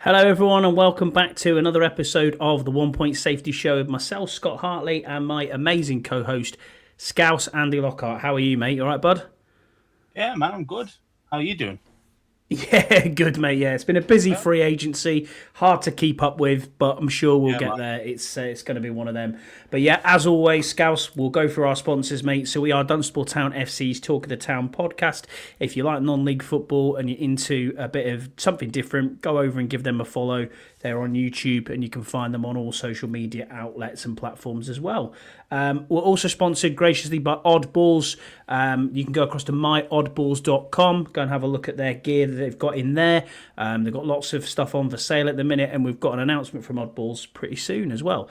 Hello, everyone, and welcome back to another episode of the One Point Safety Show with myself, Scott Hartley, and my amazing co-host, Scouse Andy Lockhart. How are you, mate? You all right, bud? Yeah, man, I'm good. How are you doing? Yeah, good, mate. Yeah, it's been a busy Yeah, free agency, hard to keep up with, but I'm sure we'll yeah, get man. there. It's going to be one of them. But yeah, as always, Scouse, we'll go through our sponsors, mate. So we are Dunstable Town FC's Talk of the Town podcast. If you like non-league football and you're into a bit of something different, go over and give them a follow. They're on YouTube, and you can find them on all social media outlets and platforms as well. We're also sponsored graciously by Oddballs. You can go across to myoddballs.com, go and have a look at their gear that they've got in there. They've got lots of stuff on for sale at the minute, and we've got an announcement from Oddballs pretty soon as well.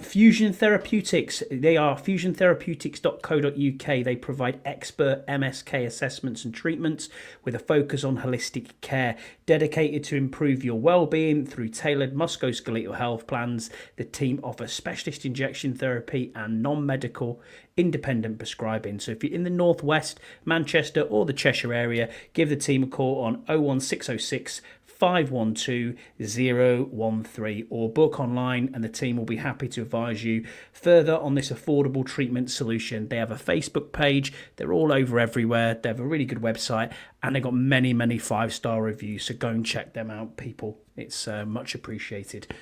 Fusion Therapeutics, they are fusiontherapeutics.co.uk. They provide expert MSK assessments and treatments with a focus on holistic care, dedicated to improve your well-being through tailored musculoskeletal health plans. The team offers specialist injection therapy and non-medical independent prescribing. So if you're in the Northwest, Manchester or the Cheshire area, give the team a call on 01606 512013 or book online, and the team will be happy to advise you further on this affordable treatment solution. They have a Facebook page, they're all over everywhere, they have a really good website, and they've got many 5-star reviews, so go and check them out, people. It's much appreciated.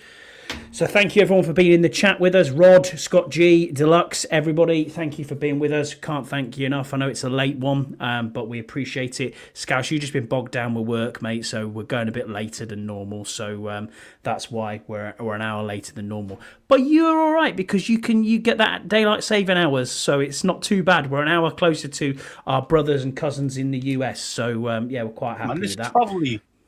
So thank you everyone for being in the chat with us. Rod, Scott G, Deluxe, everybody, thank you for being with us. Can't thank you enough. I know it's a late one, but we appreciate it. Scouse, you've just been bogged down with work, mate, so we're going a bit later than normal. So that's why we're an hour later than normal. But you're all right because you get that daylight saving hours, so it's not too bad. We're an hour closer to our brothers and cousins in the US, so yeah, we're quite happy Man, with that.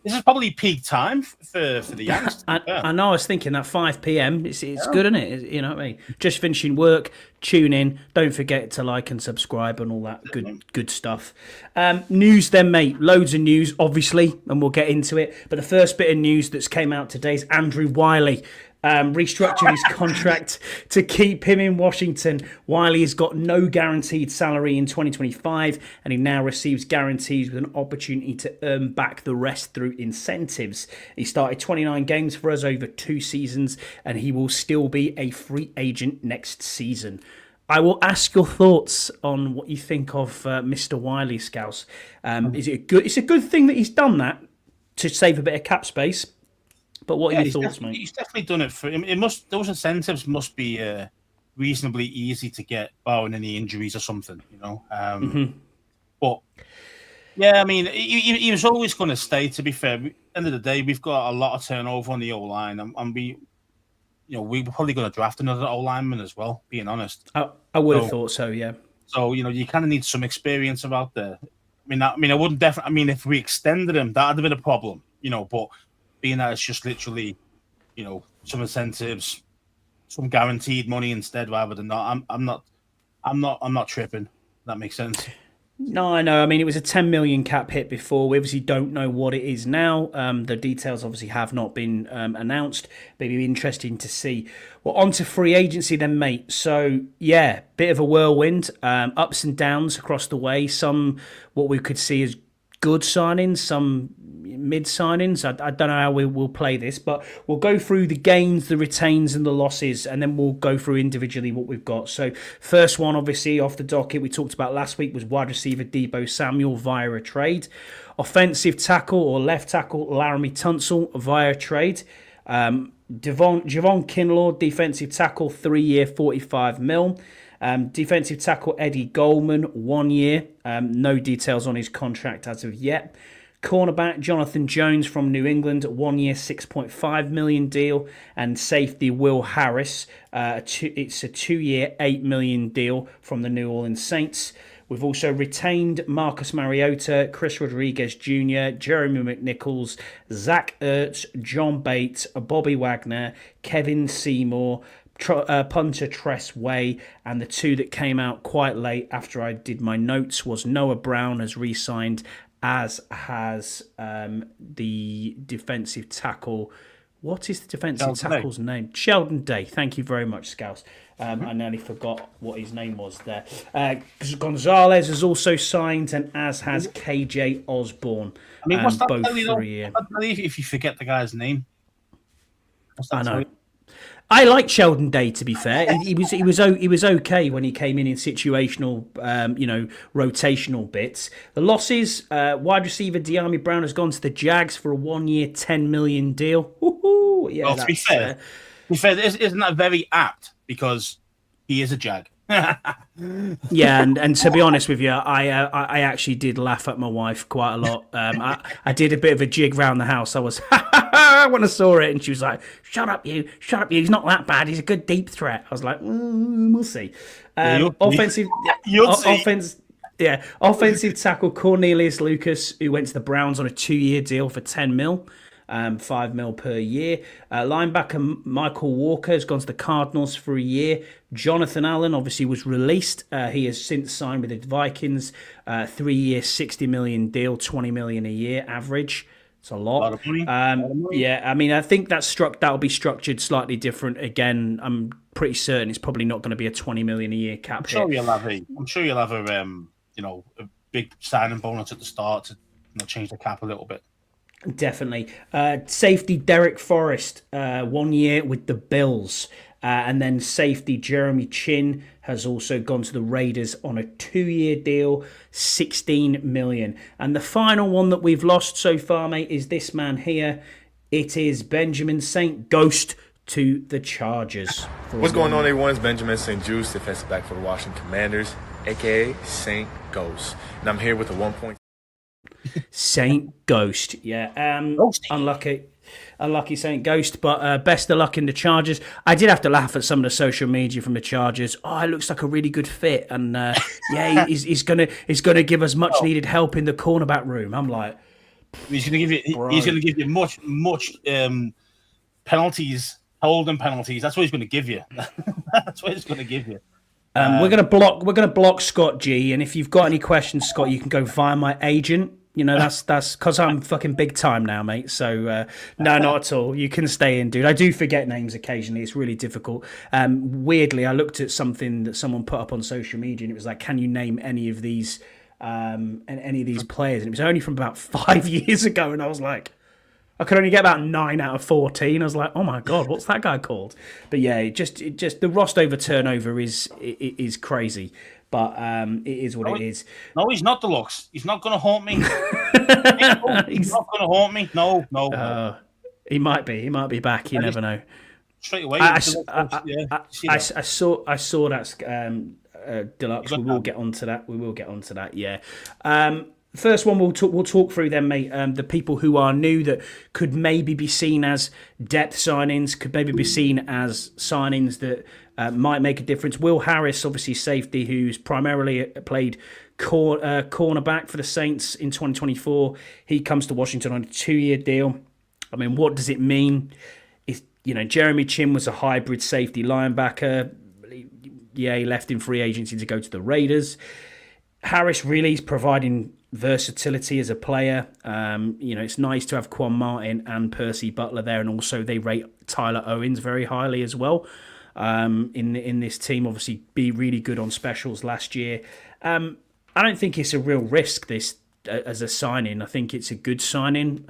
this is probably peak time for the Yanks. I know. I was thinking that 5 p.m. It's good, isn't it? You know what I mean? Just finishing work, tune in. Don't forget to like and subscribe and all that good stuff. News then, mate. Loads of news, obviously, and we'll get into it. But the first bit of news that's came out today is Andrew Wylie. Restructured his contract to keep him in Washington. Wylie has got no guaranteed salary in 2025, and he now receives guarantees with an opportunity to earn back the rest through incentives. He started 29 games for us over 2 seasons, and he will still be a free agent next season. I will ask your thoughts on what you think of Mr. Wylie, Scouse. Is it good? It's a good thing that he's done that to save a bit of cap space. But what are your thoughts, mate? He's definitely done it for him. Those incentives must be reasonably easy to get, barring any injuries or something, you know. But yeah, I mean, he was always going to stay. To be fair, end of the day, we've got a lot of turnover on the O line, and we're probably going to draft another O lineman as well. Being honest, I would have thought so. Yeah. So you kind of need some experience about there. I wouldn't definitely. I mean, if we extended him, that'd have been a problem, But being that it's just literally, some incentives, some guaranteed money instead rather than not. I'm not tripping. That makes sense. No, I know. I mean, it was a 10 million cap hit before. We obviously don't know what it is now. The details obviously have not been announced, but it'd be interesting to see. Well, on to free agency then, mate. So, yeah, bit of a whirlwind, ups and downs across the way. Some what we could see as good signings, some mid signings. I don't know how we will play this, but we'll go through the gains, the retains, and the losses, and then we'll go through individually what we've got. So, first one, obviously, off the docket, we talked about last week was wide receiver Deebo Samuel via a trade. Offensive tackle or left tackle Laremy Tunsil via trade. Javon Kinlaw, defensive tackle, 3-year, 45 mil. Defensive tackle Eddie Goldman, 1 year. No details on his contract as of yet. Cornerback Jonathan Jones from New England, 1 year, 6.5 million deal. And safety Will Harris, it's a 2-year, 8 million deal from the New Orleans Saints. We've also retained Marcus Mariota, Chris Rodriguez Jr., Jeremy McNichols, Zach Ertz, John Bates, Bobby Wagner, Kevin Seymour, punter Tress Way, and the two that came out quite late after I did my notes was Noah Brown has re-signed, as has the defensive tackle What is the defensive Sheldon Day. tackle's name? Sheldon Day. Thank you very much, Scouse. I nearly forgot what his name was there. Gonzalez has also signed, and as has KJ Osborne. I mean, what's that both tell you, for though? a year. What's that tell you if you forget the guy's name? What's that I tell know. you? I like Sheldon Day, to be fair. He was okay when he came in situational, rotational bits. The losses: wide receiver De'Ami Brown has gone to the Jags for a 1-year, $10 million deal. Woo-hoo. Yeah, Well, to be fair, isn't that very apt because he is a Jag. Yeah, and to be honest with you, I actually did laugh at my wife quite a lot. I did a bit of a jig round the house. I was when I saw it, and she was like, "Shut up, you! He's not that bad. He's a good deep threat." I was like, "We'll see." Offensive, offensive tackle Cornelius Lucas, who went to the Browns on a 2-year deal for $10 million. $5 million per year. Linebacker Michael Walker has gone to the Cardinals for a year. Jonathan Allen obviously was released. He has since signed with the Vikings. 3-year, $60 million deal, $20 million a year average. It's a lot. Of money. Yeah, I mean, I think that'll be structured slightly different. Again, I'm pretty certain it's probably not going to be a $20 million a year cap hit. I'm sure you'll have a big signing bonus at the start to change the cap a little bit. Definitely. Safety Derek Forrest, 1 year with the Bills. And then safety Jeremy Chin has also gone to the Raiders on a 2-year deal, $16 million. And the final one that we've lost so far, mate, is this man here. It is Benjamin St. Ghost to the Chargers. What's going on, everyone? It's Benjamin St. Juice, defensive back for the Washington Commanders, a.k.a. St. Ghost. And I'm here with a 1 Saint Ghost, yeah. Unlucky Saint Ghost, but best of luck in the Chargers. I did have to laugh at some of the social media from the Chargers. Oh, it looks like a really good fit, and he's gonna give us much needed help in the cornerback room. I'm like, he's gonna give you much penalties, holding penalties. That's what he's gonna give you. That's what he's gonna give you. We're gonna block Scott G, and if you've got any questions, Scott, you can go via my agent. That's because I'm fucking big time now, mate. So no, not at all. You can stay in, dude. I do forget names occasionally. It's really difficult. Weirdly, I looked at something that someone put up on social media, and it was like, "Can you name any of these players?" And it was only from about 5 years ago, and I was like, I could only get about 9 out of 14. I was like, oh my God, what's that guy called? But yeah, it just the Rostover turnover is crazy. But it is what it is. No, he's not Deluxe. He's not going to haunt me. He's not going to haunt me. No. He might be. He might be back. You never know. Straight away. I saw that Deluxe. We will get onto that. Yeah. First one we'll talk through then, mate. The people who are new that could maybe be seen as depth signings, could maybe be seen as signings that might make a difference. Will Harris, obviously safety, who's primarily played cornerback for the Saints in 2024. He comes to Washington on a 2-year deal. I mean, what does it mean? Jeremy Chin was a hybrid safety linebacker. Yeah, he left in free agency to go to the Raiders. Harris really is providing versatility as a player. It's nice to have Quan Martin and Percy Butler there, and also they rate Tyler Owens very highly as well. In this team, obviously be really good on specials last year. I don't think it's a real risk this as a signing. I think it's a good signing.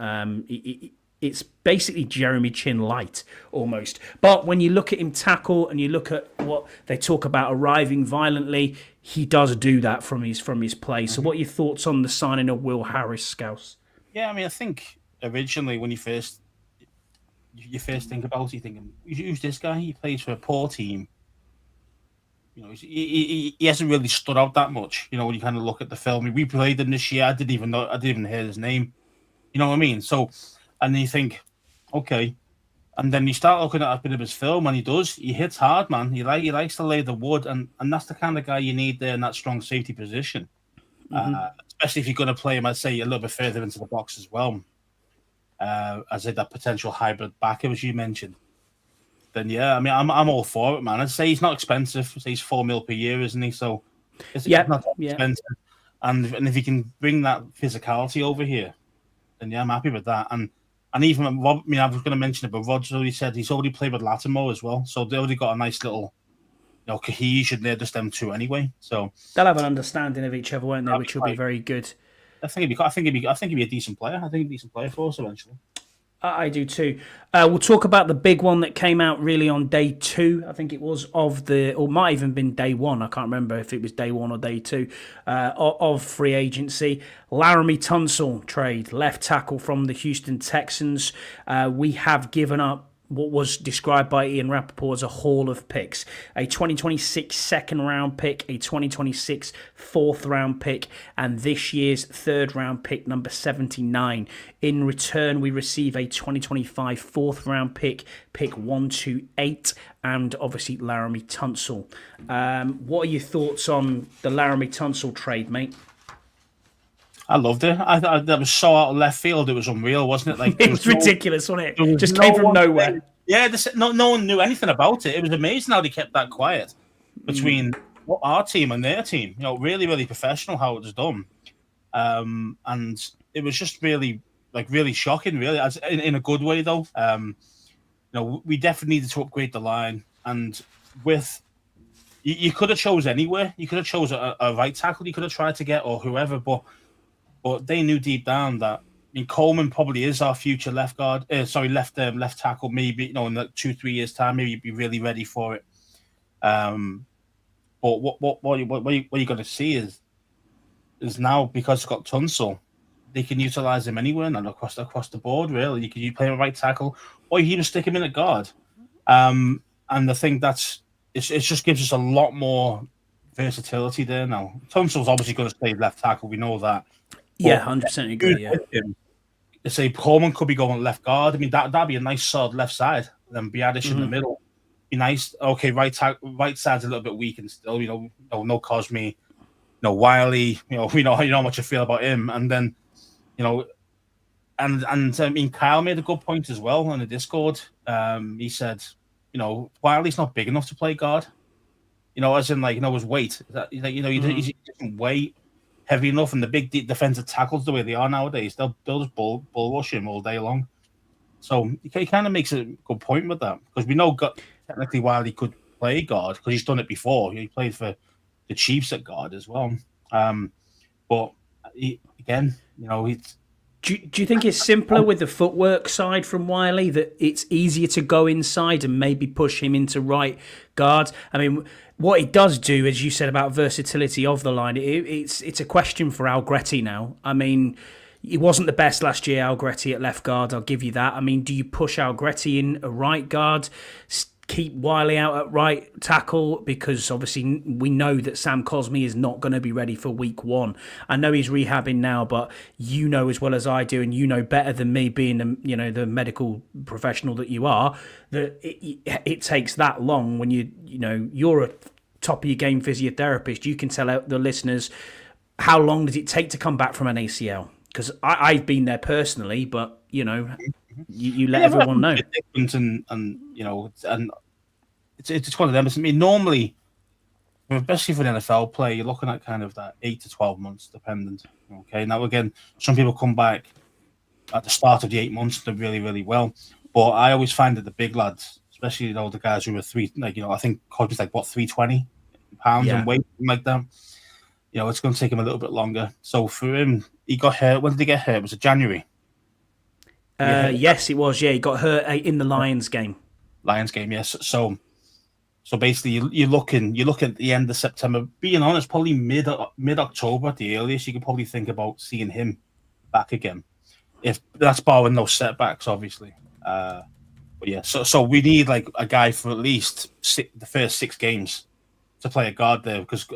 It's basically Jeremy Chin light almost. But when you look at him tackle and you look at what they talk about arriving violently, he does do that from his play. So what are your thoughts on the signing of Will Harris, Scouse? Yeah, I mean, I think originally when you first think about it, you're thinking, who's this guy? He plays for a poor team. He hasn't really stood out that much. When you kind of look at the film, we played him this year. I didn't even hear his name. You know what I mean? So, and then you think, okay, and then you start looking at a bit of his film, and he hits hard, man. He likes to lay the wood, and that's the kind of guy you need there in that strong safety position. Especially if you're going to play him, I'd say, a little bit further into the box as well. As that potential hybrid backer, as you mentioned. Then yeah, I mean, I'm all for it, man. I'd say he's not expensive. I'd say he's $4 million per year, isn't he? So it's not expensive. And if he can bring that physicality over here, then yeah, I'm happy with that. And And even Rob, I mean, I was going to mention it, but Rod's already said he's already played with Latimer as well, so they already got a nice little, cohesion there, just them two anyway. So They'll have an understanding of each other, won't they? that'd Which be will be quite. very good. I think he'd be a decent player. I think he'd be a decent player for us eventually. I do too. We'll talk about the big one that came out really on day 2. I think it was or might even been day 1. I can't remember if it was day 1 or day 2 of free agency. Laremy Tunsil trade, left tackle from the Houston Texans. We have given up what was described by Ian Rappaport as a haul of picks. A 2026 second-round pick, a 2026 fourth-round pick, and this year's third-round pick, number 79. In return, we receive a 2025 fourth-round pick, pick 128, and obviously Laremy Tunsil. What are your thoughts on the Laremy Tunsil trade, mate? I loved it. I thought that was so out of left field. It was unreal, wasn't it? Like It was ridiculous, wasn't it? Just came from nowhere. No one knew anything about it. It was amazing how they kept that quiet between our team and their team. Really, really professional how it was done. And it was just really shocking, really, as in a good way though. We definitely needed to upgrade the line, and with you could have chose anywhere. You could have chose a right tackle. You could have tried to get or whoever, but they knew deep down that Coleman probably is our future left guard. Left tackle. Maybe in 2-3 years' time, maybe you'd be really ready for it. But what you're going to see is now, because it's got Tunsil, they can utilize him anywhere and across the board. Really, you play him at right tackle, or you even stick him in a guard. And I think it just gives us a lot more versatility there now. Tunsil's obviously going to stay left tackle. We know that. Yeah, 100% agree. Yeah. Say Coleman could be going left guard. I mean, that'd be a nice solid left side. Then Biadish in the middle, be nice. Okay, right side's a little bit weak and still, no Cosme, no Wylie. We know how much I feel about him. And then, and I mean, Kyle made a good point as well on the Discord. He said, Wylie's not big enough to play guard. As in his weight. He doesn't weigh heavy enough, and the big defensive tackles the way they are nowadays, they'll just bull rush him all day long. So he kind of makes a good point with that, because we know technically Wylie could play guard because he's done it before. He played for the Chiefs at guard as well. But he's. Do you think it's simpler with the footwork side from Wylie, that it's easier to go inside and maybe push him into right guard? I mean, what it does do, as you said about versatility of the line, it's a question for Allegretti now. I mean, he wasn't the best last year, Allegretti at left guard, I'll give you that. I mean, do you push Allegretti in a right guard, keep Wylie out at right tackle? Because obviously we know that Sam Cosme is not going to be ready for week 1. I know he's rehabbing now, but you know as well as I do, and you know better than me, being the medical professional that you are, that it takes that long when you're a top of your game physiotherapist. You can tell the listeners, how long does it take to come back from an ACL? Because I've been there personally, but you let everyone know. And it's one of them. I mean, normally, especially for an NFL player, you're looking at kind of that 8 to 12 months, dependent. Okay, now again, some people come back at the start of the 8 months, they're really, really well. But I always find that the big lads, especially the guys who are I think Cosby's 320 pounds in weight, something like that. It's going to take him a little bit longer. So for him, he got hurt. When did he get hurt? Was it January? Yes, it was. Yeah, he got hurt in the Lions game. Yes. So basically, you look at the end of September. Being honest, probably mid October at the earliest, you could probably think about seeing him back again. If that's barring no setbacks, obviously. But yeah, so we need a guy for at least the first 6 games to play a guard there, because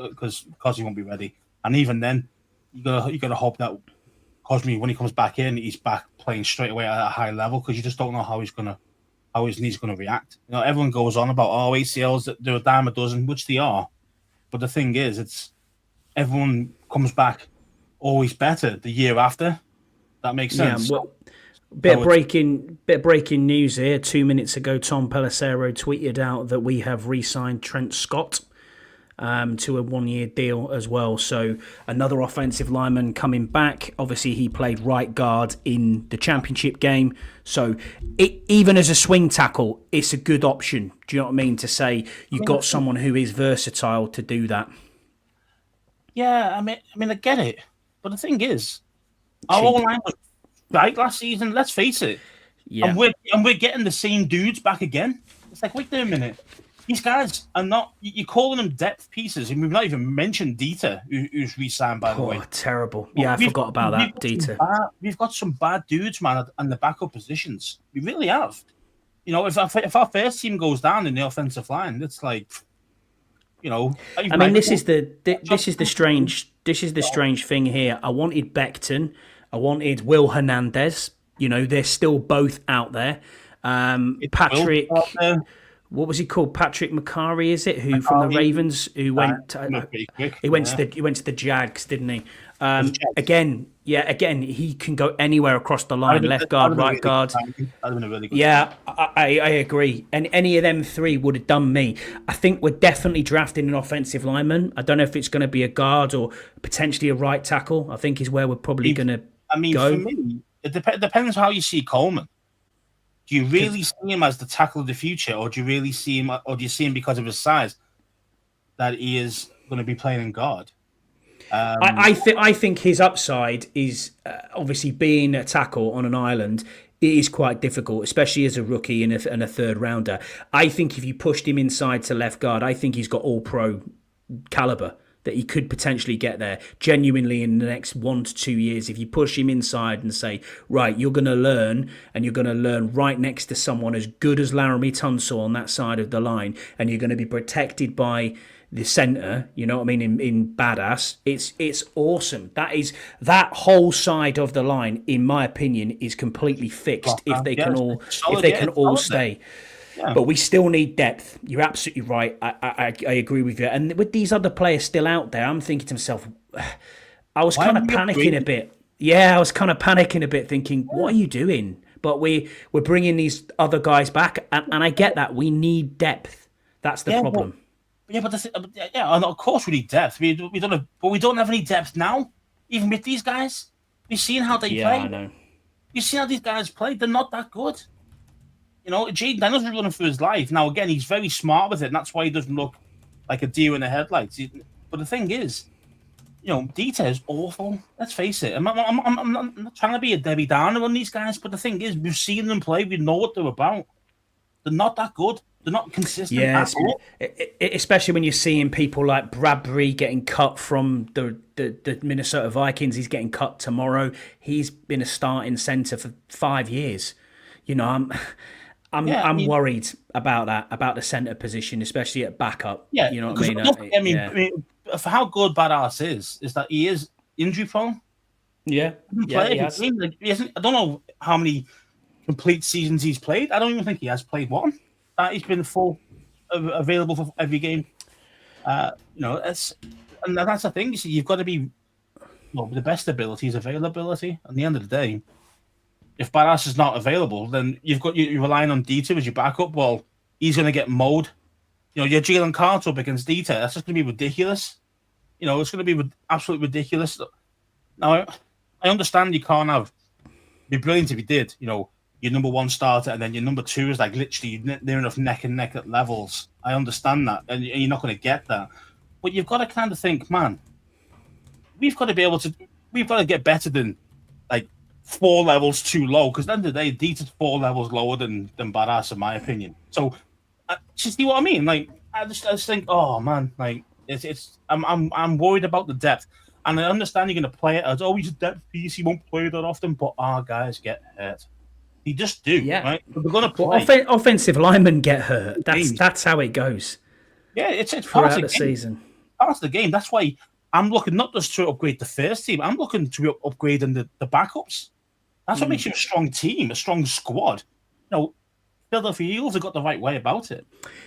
he won't be ready. And even then, you gotta hope that Cosme, when he comes back in, he's back playing straight away at a high level, because you just don't know how his knee's gonna react. Everyone goes on about ACLs, they're a dime a dozen, which they are. But the thing is, everyone comes back always better the year after. That makes sense. Yeah, bit of breaking news here. 2 minutes ago, Tom Pelissero tweeted out that we have re-signed Trent Scott. to a 1-year deal as well. So another offensive lineman coming back. Obviously, he played right guard in the championship game. So even as a swing tackle, it's a good option. Do you know what I mean? To say you've got someone who is versatile to do that. Yeah, I mean, I get it. But the thing is, our O-line was right last season. Let's face it. Yeah. And we're getting the same dudes back again. It's like, wait a minute. These guys are not. You're calling them depth pieces, and we've not even mentioned Dieter, who's re-signed, by the way. Terrible. Yeah, I forgot about that, Dieter. We've got some bad dudes, man, and the backup positions. We really have. You know, if our first team goes down in the offensive line, it's like, you know. I mean, this is the strange thing here. I wanted Becton. I wanted Will Hernandez. You know, they're still both out there. Patrick. What was he called? Patrick McCarry, is it? Who from the Ravens? Who went? He went to the Jags, didn't he? Again, he can go anywhere across the line. Left guard, right guard. Yeah, I agree. And any of them three would have done me. I think we're definitely drafting an offensive lineman. I don't know if it's going to be a guard or potentially a right tackle. I think is where we're probably going to go. I mean, for me, it depends how you see Coleman. Do you really see him as the tackle of the future, or do you really see him, or do you see him because of his size that he is going to be playing in guard? I think his upside is obviously being a tackle on an island. It is quite difficult, especially as a rookie and a third rounder. I think if you pushed him inside to left guard, I think he's got all pro caliber. That he could potentially get there genuinely in the next 1 to 2 years. If you push him inside and say, right, you're going to learn, and you're going to learn right next to someone as good as Laremy Tunsil on that side of the line, and you're going to be protected by the centre, you know what I mean, in badass, it's awesome. That whole side of the line, in my opinion, is completely fixed if they can all stay. Yeah. But we still need depth. You're absolutely right. I agree with you. And with these other players still out there, I'm thinking to myself, I was kind of panicking a bit. Yeah, I was kind of panicking a bit, thinking, what are you doing? But we're bringing these other guys back, and I get that. We need depth. That's the problem. But of course we need depth. We don't have any depth now, even with these guys. We've seen how they play. I know. You've seen how these guys play. They're not that good. You know, Jaden Daniels is running for his life. Now, again, he's very smart with it, and that's why he doesn't look like a deer in the headlights. But the thing is, you know, Dieter is awful. Let's face it. I'm not trying to be a Debbie Downer on these guys, but the thing is, we've seen them play. We know what they're about. They're not that good. They're not consistent at all. Especially when you're seeing people like Bradbury getting cut from the Minnesota Vikings. He's getting cut tomorrow. He's been a starting centre for 5 years. You know, I'm worried about that, about the centre position, especially at backup. Yeah, you know what I mean. I mean, for how good Badass is that he is injury prone. Yeah, he hasn't. I don't know how many complete seasons he's played. I don't even think he has played one. He's been full available for every game. You know, that's the thing. You see, you've got to be. Well, the best ability is availability. At the end of the day, if Badass is not available, then you're relying on Dieter as your backup. Well, he's going to get mowed. You know, you're Jalen Carter up against Dieter. That's just going to be ridiculous. You know, it's going to be absolutely ridiculous. Now, I understand you can't have. It'd be brilliant if you did. You know, your number one starter and then your number two is like literally near enough neck and neck at levels. I understand that, and you're not going to get that. But you've got to kind of think, man, we've got to get better than like 4 levels too low, because at the end of the day, Dieter's 4 levels lower than Badass, in my opinion. So, you see what I mean? Like, I just think, oh man, like I'm worried about the depth, and I understand you're going to play it as he's a depth piece, he won't play that often, but our guys get hurt. They just do, right? But they're going to play. Offensive linemen get hurt. That's how it goes. Yeah, it's part of the season. Part of the game. That's why I'm looking not just to upgrade the first team. I'm looking to upgrade in the backups. That's what makes you a strong team, a strong squad. You know, Philadelphia Eagles have got the right way about it.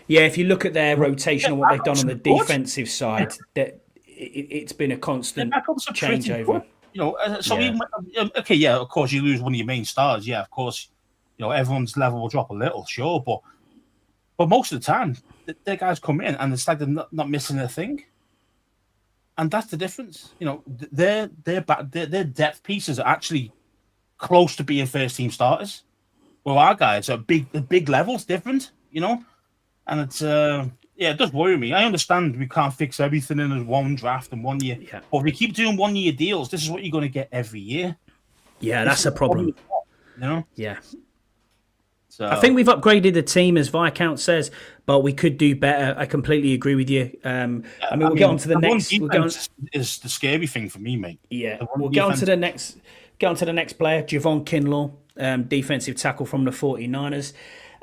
Yeah, if you look at their rotation and what they've done on the defensive side, that it's been a constant changeover. You know, of course, you lose one of your main stars. Yeah, of course, you know, everyone's level will drop a little, sure, but most of the time, their guys come in and it's like they're not missing a thing, and that's the difference. You know, their depth pieces are actually close to being first team starters. Well, our guys are the big levels different, you know, and it's it does worry me. I understand we can't fix everything in one draft and 1 year, but if we keep doing 1 year deals, this is what you're going to get every year. Yeah, that's a problem. You know? Yeah. So I think we've upgraded the team, as Viscount says, but we could do better. I completely agree with you. We'll get on to the next. Is the scary thing for me, mate. Yeah, we'll get on to the next. Get on to the next player, Javon Kinlaw, defensive tackle from the 49ers.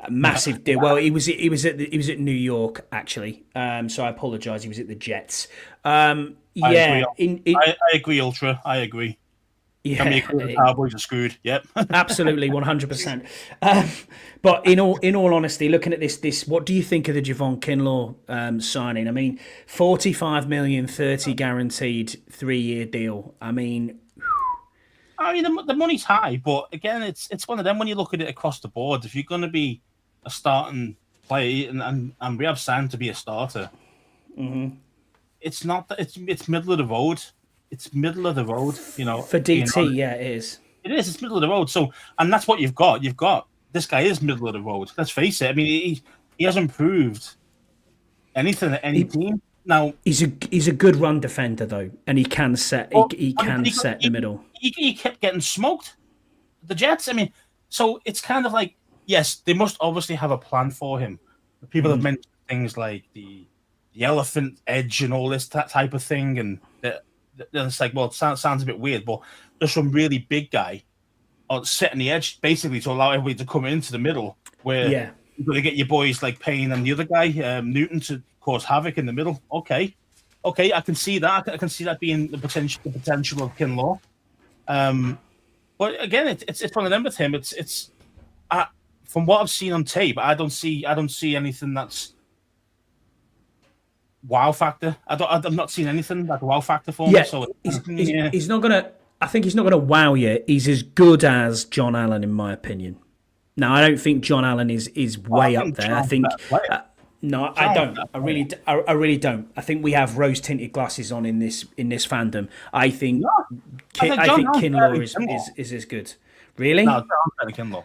Massive deal. Well, he was at New York actually. So I apologise. He was at the Jets. I agree, Ultra. I agree. Yeah, the Cowboys are screwed. Yep, absolutely, 100%. But in all honesty, looking at this, what do you think of the Javon Kinlaw signing? I mean, 45 million, 30 guaranteed, 3-year deal. I mean, the money's high, but again, it's one of them when you look at it across the board. If you're going to be a starting player, and we have signed to be a starter, it's not that it's middle of the road. It's middle of the road, you know. For DT, yeah, it is. It is. It's middle of the road. So, and that's what you've got. You've got this guy is middle of the road. Let's face it. I mean, he hasn't proved anything at any team. Now he's a good run defender though, and he can set set the middle. He kept getting smoked. The Jets. I mean, so it's kind of like, yes, they must obviously have a plan for him. People have mentioned things like the elephant edge and all this type of thing, and it's like, well, it sounds a bit weird, but there's some really big guy setting the edge basically to allow everybody to come into the middle where you're going to get your boys like Payne and the other guy, Newton, to cause havoc in the middle. Okay, I can see that. I can see that being the potential of Kinlaw. But again, it's one of them with him. It's from what I've seen on tape, I don't see anything that's wow factor. I've not seen anything like a wow factor for me. So he's not gonna. I think he's not gonna wow you. He's as good as John Allen, in my opinion. Now, I don't think John Allen is way up there. I think no, I don't. I really don't. I think we have rose tinted glasses on in this fandom. I think Kinlaw is as good. Really? No, John Kinlaw.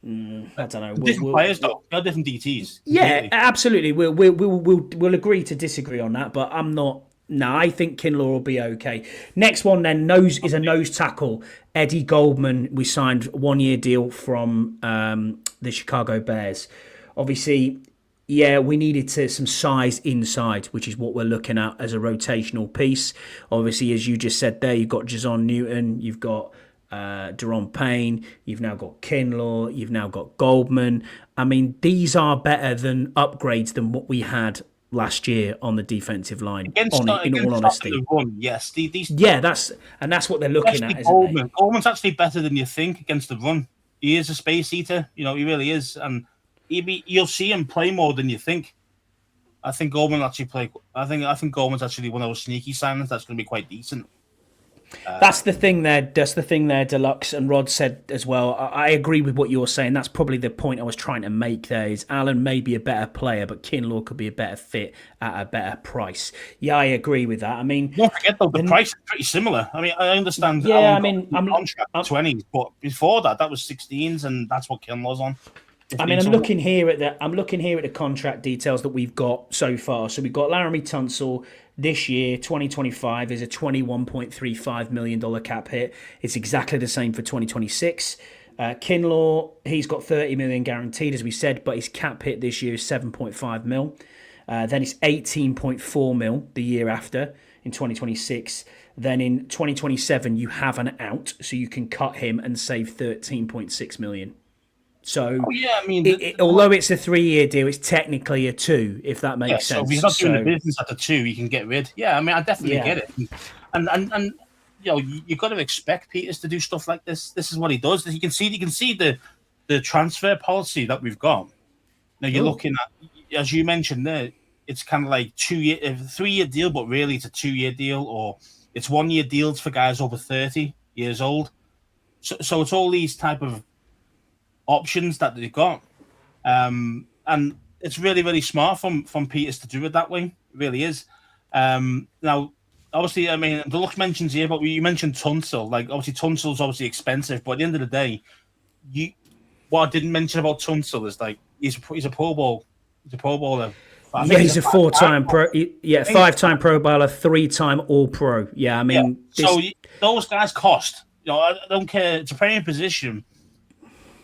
I don't know. Different players, though. They're different DTs. Yeah, absolutely. We'll agree to disagree on that, but I'm not. No, I think Kinlaw will be okay. Next one then is a nose tackle. Eddie Goldman. We signed 1 year deal from the Chicago Bears. Obviously, yeah, we needed some size inside, which is what we're looking at as a rotational piece. Obviously, as you just said there, you've got Jason Newton, you've got Daron Payne, you've now got Kinlaw, you've now got Goldman. I mean, these are better than upgrades than what we had last year on the defensive line. In all honesty, yes, that's what they're looking at. Goldman. Goldman's actually better than you think against the run. He is a space eater, you know, he really is, and you'll see him play more than you think. I think Goldman actually play. I think Goldman's actually one of those sneaky signings that's going to be quite decent. That's the thing there. Deluxe, and Rod said as well. I agree with what you're saying. That's probably the point I was trying to make there. Is Allen may be a better player, but Kinlaw could be a better fit at a better price. Yeah, I agree with that. I mean, don't forget though, the price is pretty similar. I mean, I understand. Yeah, Allen I mean, I'm 20s, but before that was 16s, and that's what Kinlaw's on. I mean, I'm looking here at the contract details that we've got so far. So we've got Laremy Tunsil this year, 2025, is a $21.35 million cap hit. It's exactly the same for 2026. Kinlaw, he's got $30 million guaranteed, as we said, but his cap hit this year is $7.5 mil. Then it's $18.4 mil the year after in 2026. Then in 2027, you have an out, so you can cut him and save $13.6 million. So, I mean, although it's a 3-year deal, it's technically a 2, if that makes sense. So if he's not doing the business at the 2, you can get rid. Yeah, I mean, I definitely get it. And you know, you've got to expect Peters to do stuff like this. This is what he does. You can see the transfer policy that we've got. Now you're looking at, as you mentioned there, it's kind of like 3-year deal, but really it's a 2-year deal, or it's 1-year deals for guys over 30 years old. So it's all these type of options that they've got, and it's really, really smart from Peters to do it that way. It really is. Now, obviously, I mean, the Lux mentions here, but you mentioned Tunsil. Like, obviously, Tunsil's obviously expensive, but at the end of the day, what I didn't mention about Tunsil is like he's a Pro Bowl, he's a Pro Bowler. Yeah, he's a 4-time pro. Yeah, 5-time Pro Bowler, 3-time All Pro. Yeah, I mean, so those guys cost. You know, I don't care. It's a premium position.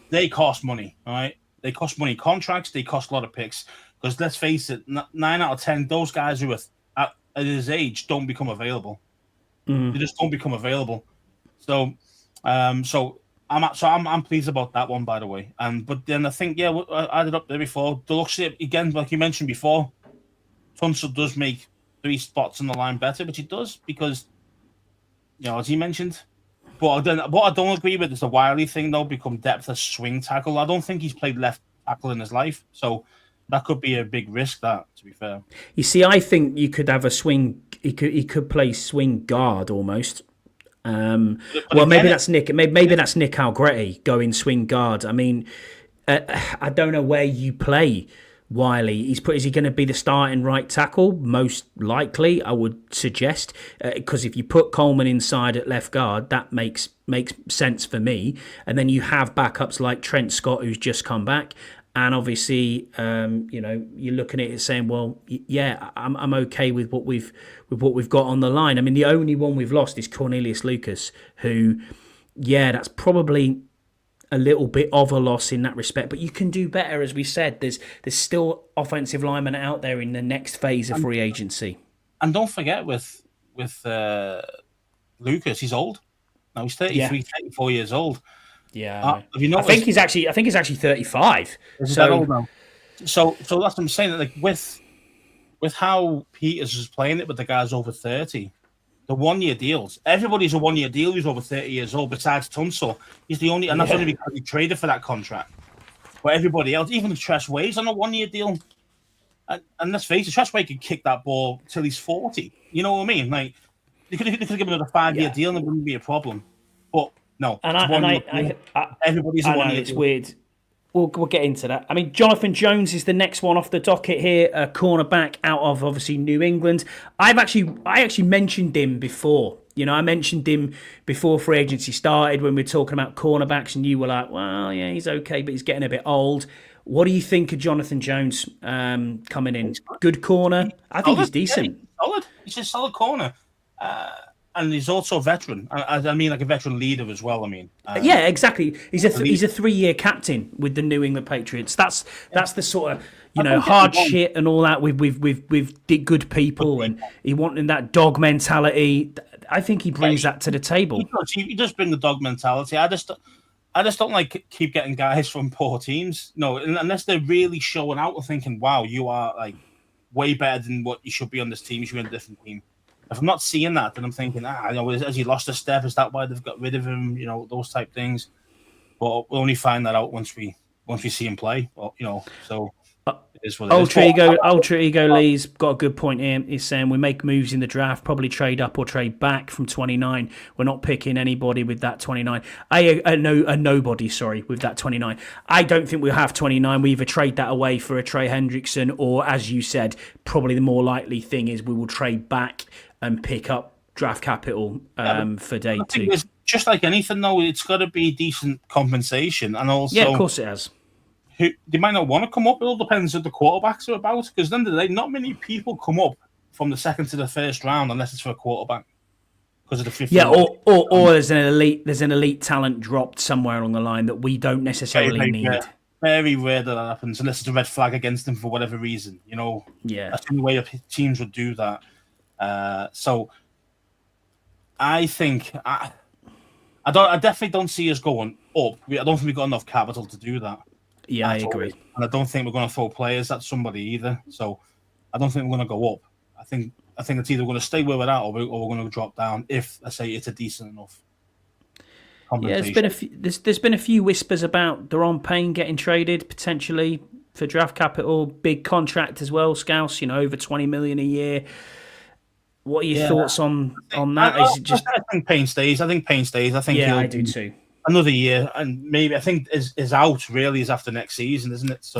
They cost money, all right? They cost money. Contracts, they cost a lot of picks. Because let's face it, 9 out of 10, those guys who are at his age don't become available. They just don't become available. So, I'm pleased about that one, by the way. But then I think, I added up there before. Deluxe, again, like you mentioned before, Tunsil does make 3 spots on the line better, which he does because, as he mentioned. But then what I don't agree with is the Wylie thing, though, become depth as swing tackle. I don't think he's played left tackle in his life. So that could be a big risk, that, to be fair. You see, I think you could have a swing. He could play swing guard almost. Maybe that's Nick. Maybe that's Nick Algretti going swing guard. I mean, I don't know where you play Wylie. Is he going to be the starting right tackle? Most likely, I would suggest, because if you put Coleman inside at left guard, that makes sense for me. And then you have backups like Trent Scott, who's just come back. And obviously, you're looking at it saying, well, yeah, I'm okay with what we've got on the line. I mean, the only one we've lost is Cornelius Lucas, who, that's probably a little bit of a loss in that respect. But you can do better, as we said. There's still offensive linemen out there in the next phase of free agency. And don't forget with Lucas, he's old. Now he's 33, 34 years old. Yeah, I think he's actually 35. So that's what I'm saying. That like with how Peters is playing it with the guys over 30, the 1-year deals. Everybody's a 1-year deal who's over 30 years old. Besides Tunsil, he's the only, and that's only because he traded for that contract. But everybody else, even Tress Way's on a 1-year deal. And let's face it, Tress Way could kick that ball till he's 40. You know what I mean? Like they could give him another 5-year deal and it wouldn't be a problem. But no, everybody's a 1-year deal. It's weird. We'll get into that. I mean, Jonathan Jones is the next one off the docket here, a cornerback out of obviously New England. I actually mentioned him before. I mentioned him before free agency started when we were talking about cornerbacks, and you were like, well, yeah, he's okay, but he's getting a bit old. What do you think of Jonathan Jones coming in? Good corner. I think he's decent. Yeah, solid. He's a solid corner. And he's also a veteran. I mean, like a veteran leader as well. I mean, yeah, exactly. He's a 3-year captain with the New England Patriots. That's the sort of hard shit and all that. We've good people, and he wanting that dog mentality. I think he brings that to the table. He does bring the dog mentality. I just don't like keep getting guys from poor teams. No, unless they're really showing out and thinking, wow, you are like way better than what you should be on this team. You should be on a different team. If I'm not seeing that, then I'm thinking, has he lost a step? Is that why they've got rid of him? Those type things. But we'll only find that out once we see him play. Well, so it is what it is. Ultra Ego Lee's got a good point here. He's saying we make moves in the draft, probably trade up or trade back from 29. We're not picking anybody with that 29. Nobody, with that 29. I don't think we'll have 29. We either trade that away for a Trey Hendrickson, or, as you said, probably the more likely thing is we will trade back and pick up draft capital for day 2. Just like anything, though, it's got to be decent compensation, and also, yeah, of course it has. They might not want to come up. It all depends what the quarterbacks are about. Because at the end of the day, not many people come up from the second to the first round unless it's for a quarterback. Because of the 50. Yeah, or there's an elite talent dropped somewhere along the line that we don't necessarily need. Rare. Very rare that happens unless it's a red flag against them for whatever reason. Yeah, that's the only way teams would do that. So I think I definitely don't see us going up. I don't think we've got enough capital to do that. Yeah, I agree. And I don't think we're going to throw players at somebody either. So I don't think we're going to go up. I think it's either going to stay where we're at or we're going to drop down if, I say, it's a decent enough compensation. Yeah, there's been a few whispers about Daron Payne getting traded potentially for draft capital, big contract as well, Scouse, over $20 million a year. What are your thoughts on that? I think Payne stays. I think I do too. Another year, and maybe I think is out really is after next season, isn't it? So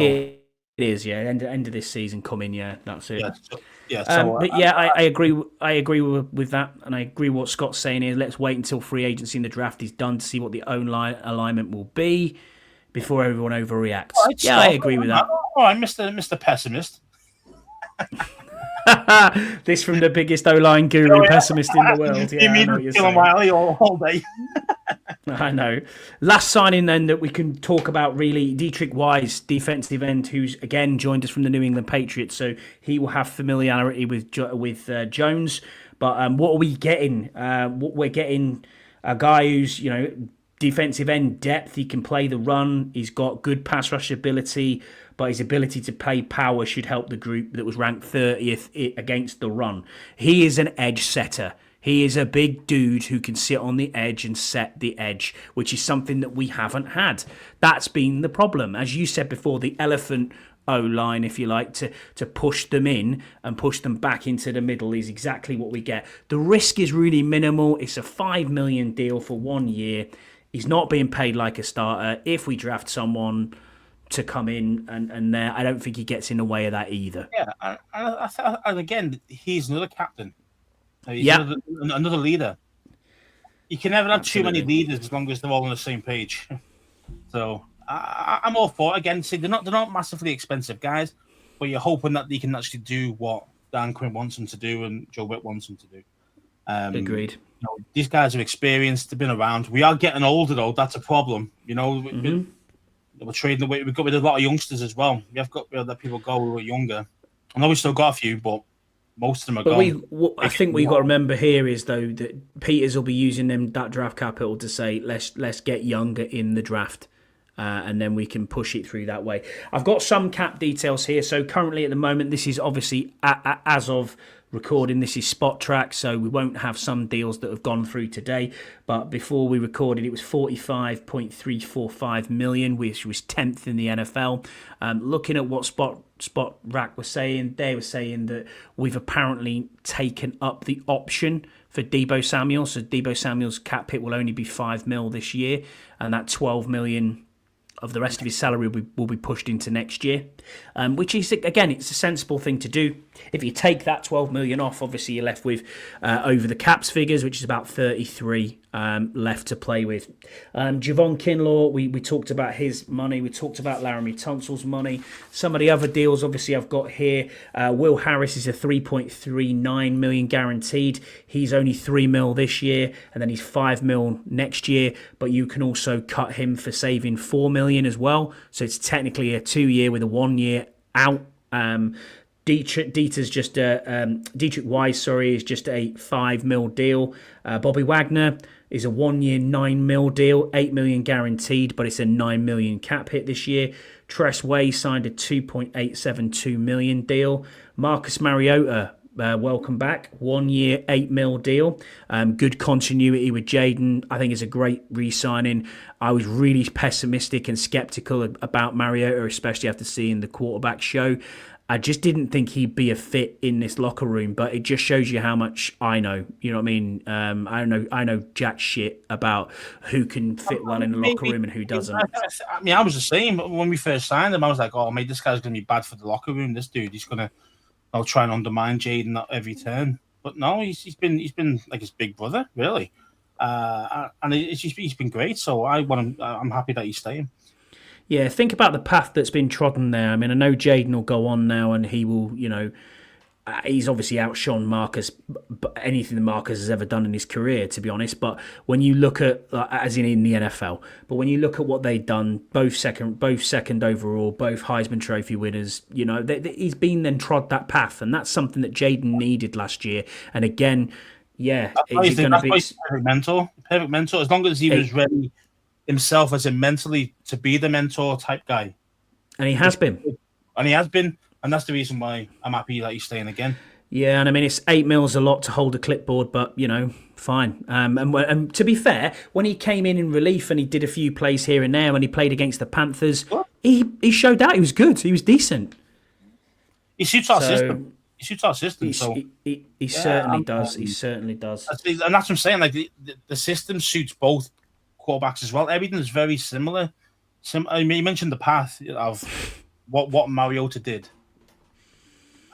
It is, yeah. End of this season coming, yeah. That's it. Yeah. So, but yeah, I agree. I agree with that, and I agree with what Scott's saying here. Let's wait until free agency and the draft is done to see what the own alignment will be before everyone overreacts. Right, yeah, I agree with that. All right, Mr. Pessimist. This from the biggest O-line guru pessimist in the world. Yeah, you mean killing Wylie all day? I know. Last signing then that we can talk about really, Dietrich Wise, defensive end, who's again joined us from the New England Patriots, so he will have familiarity with Jones. But what are we getting? We're getting a guy who's defensive end depth. He can play the run. He's got good pass rush ability, but his ability to play power should help the group that was ranked 30th against the run. He is an edge setter. He is a big dude who can sit on the edge and set the edge, which is something that we haven't had. That's been the problem. As you said before, the elephant O-line, if you like, to push them in and push them back into the middle is exactly what we get. The risk is really minimal. It's a $5 million deal for 1 year. He's not being paid like a starter. If we draft someone to come in and there, I don't think he gets in the way of that either. Yeah, and again, he's another captain. He's another leader. You can never have too many leaders as long as they're all on the same page. So I'm all for it. Again, see, they're not massively expensive guys, but you're hoping that they can actually do what Dan Quinn wants them to do and Joe Witt wants them to do. Agreed. These guys are experienced. They've been around. We are getting older, though. That's a problem. We're trading away. We've got rid of a lot of youngsters as well. We have got to let people go who are younger. I know we still got a few, but most of them are gone. I think what you got to remember here is though that Peters will be using that draft capital to say let's get younger in the draft, and then we can push it through that way. I've got some cap details here. So currently at the moment, this is obviously as of recording, this is spot track, so we won't have some deals that have gone through today, but before we recorded it was 45.345 million, which was 10th in the NFL. Looking at what spot rack was saying, they were saying that we've apparently taken up the option for Deebo Samuel, so Deebo Samuel's cap hit will only be 5 mil this year, and that 12 million of the rest of his salary will be pushed into next year, which is, again, it's a sensible thing to do. If you take that 12 million off, obviously you're left with over the caps figures, which is about 33 left to play with. Javon Kinlaw, we talked about his money. We talked about Laremy Tunsil's money. Some of the other deals, obviously, I've got here. Will Harris is a 3.39 million guaranteed. He's only 3 mil this year, and then he's 5 mil next year. But you can also cut him for saving 4 million as well. So it's technically a 2 year with a 1 year out. Dietrich Wise, is just a 5 mil deal. Bobby Wagner is a 1 year 9 mil deal, 8 million guaranteed, but it's a 9 million cap hit this year. Tress Way signed a 2.872 million deal. Marcus Mariota, welcome back, 1 year 8 mil deal. Good continuity with Jaden. I think it's a great re-signing. I was really pessimistic and skeptical about Mariota, especially after seeing the quarterback show. I just didn't think he'd be a fit in this locker room, but it just shows you how much I know. You know what I mean? I know jack shit about who can fit well in the locker room and who doesn't. I was the same when we first signed him. I was like, "Oh, mate, this guy's going to be bad for the locker room. This dude, he's going to try and undermine Jaden at every turn." But no, he's been like his big brother, really, and he's been great. So I'm happy that he's staying. Yeah, think about the path that's been trodden there. I mean, I know Jaden will go on now and he will, he's obviously outshone Marcus, anything that Marcus has ever done in his career, to be honest. But when you look at, as in the NFL, but when you look at what they've done, both second overall, both Heisman Trophy winners, he's been then trod that path. And that's something that Jaden needed last year. And again, yeah, it's going to be perfect mentor. As long as he was ready himself as in mentally to be the mentor type guy. And he has been. And that's the reason why I'm happy that he's staying again. Yeah, and I mean, it's 8 mils a lot to hold a clipboard, but, fine. And to be fair, when he came in relief and he did a few plays here and there, when he played against the Panthers, he showed out. He was good. He was decent. He suits our system. He certainly does. He certainly does. And that's what I'm saying. Like the system suits both quarterbacks as well. Everything is very similar. I mean, you mentioned the path of what Mariota did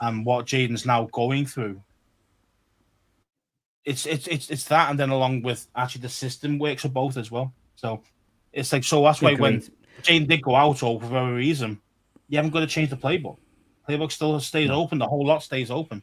and what Jaden's now going through, it's that, and then along with actually the system works for both as well. So it's like, so that's why when Jaden did go out for whatever reason, you haven't got to change the playbook. Playbook still stays open. The whole lot stays open,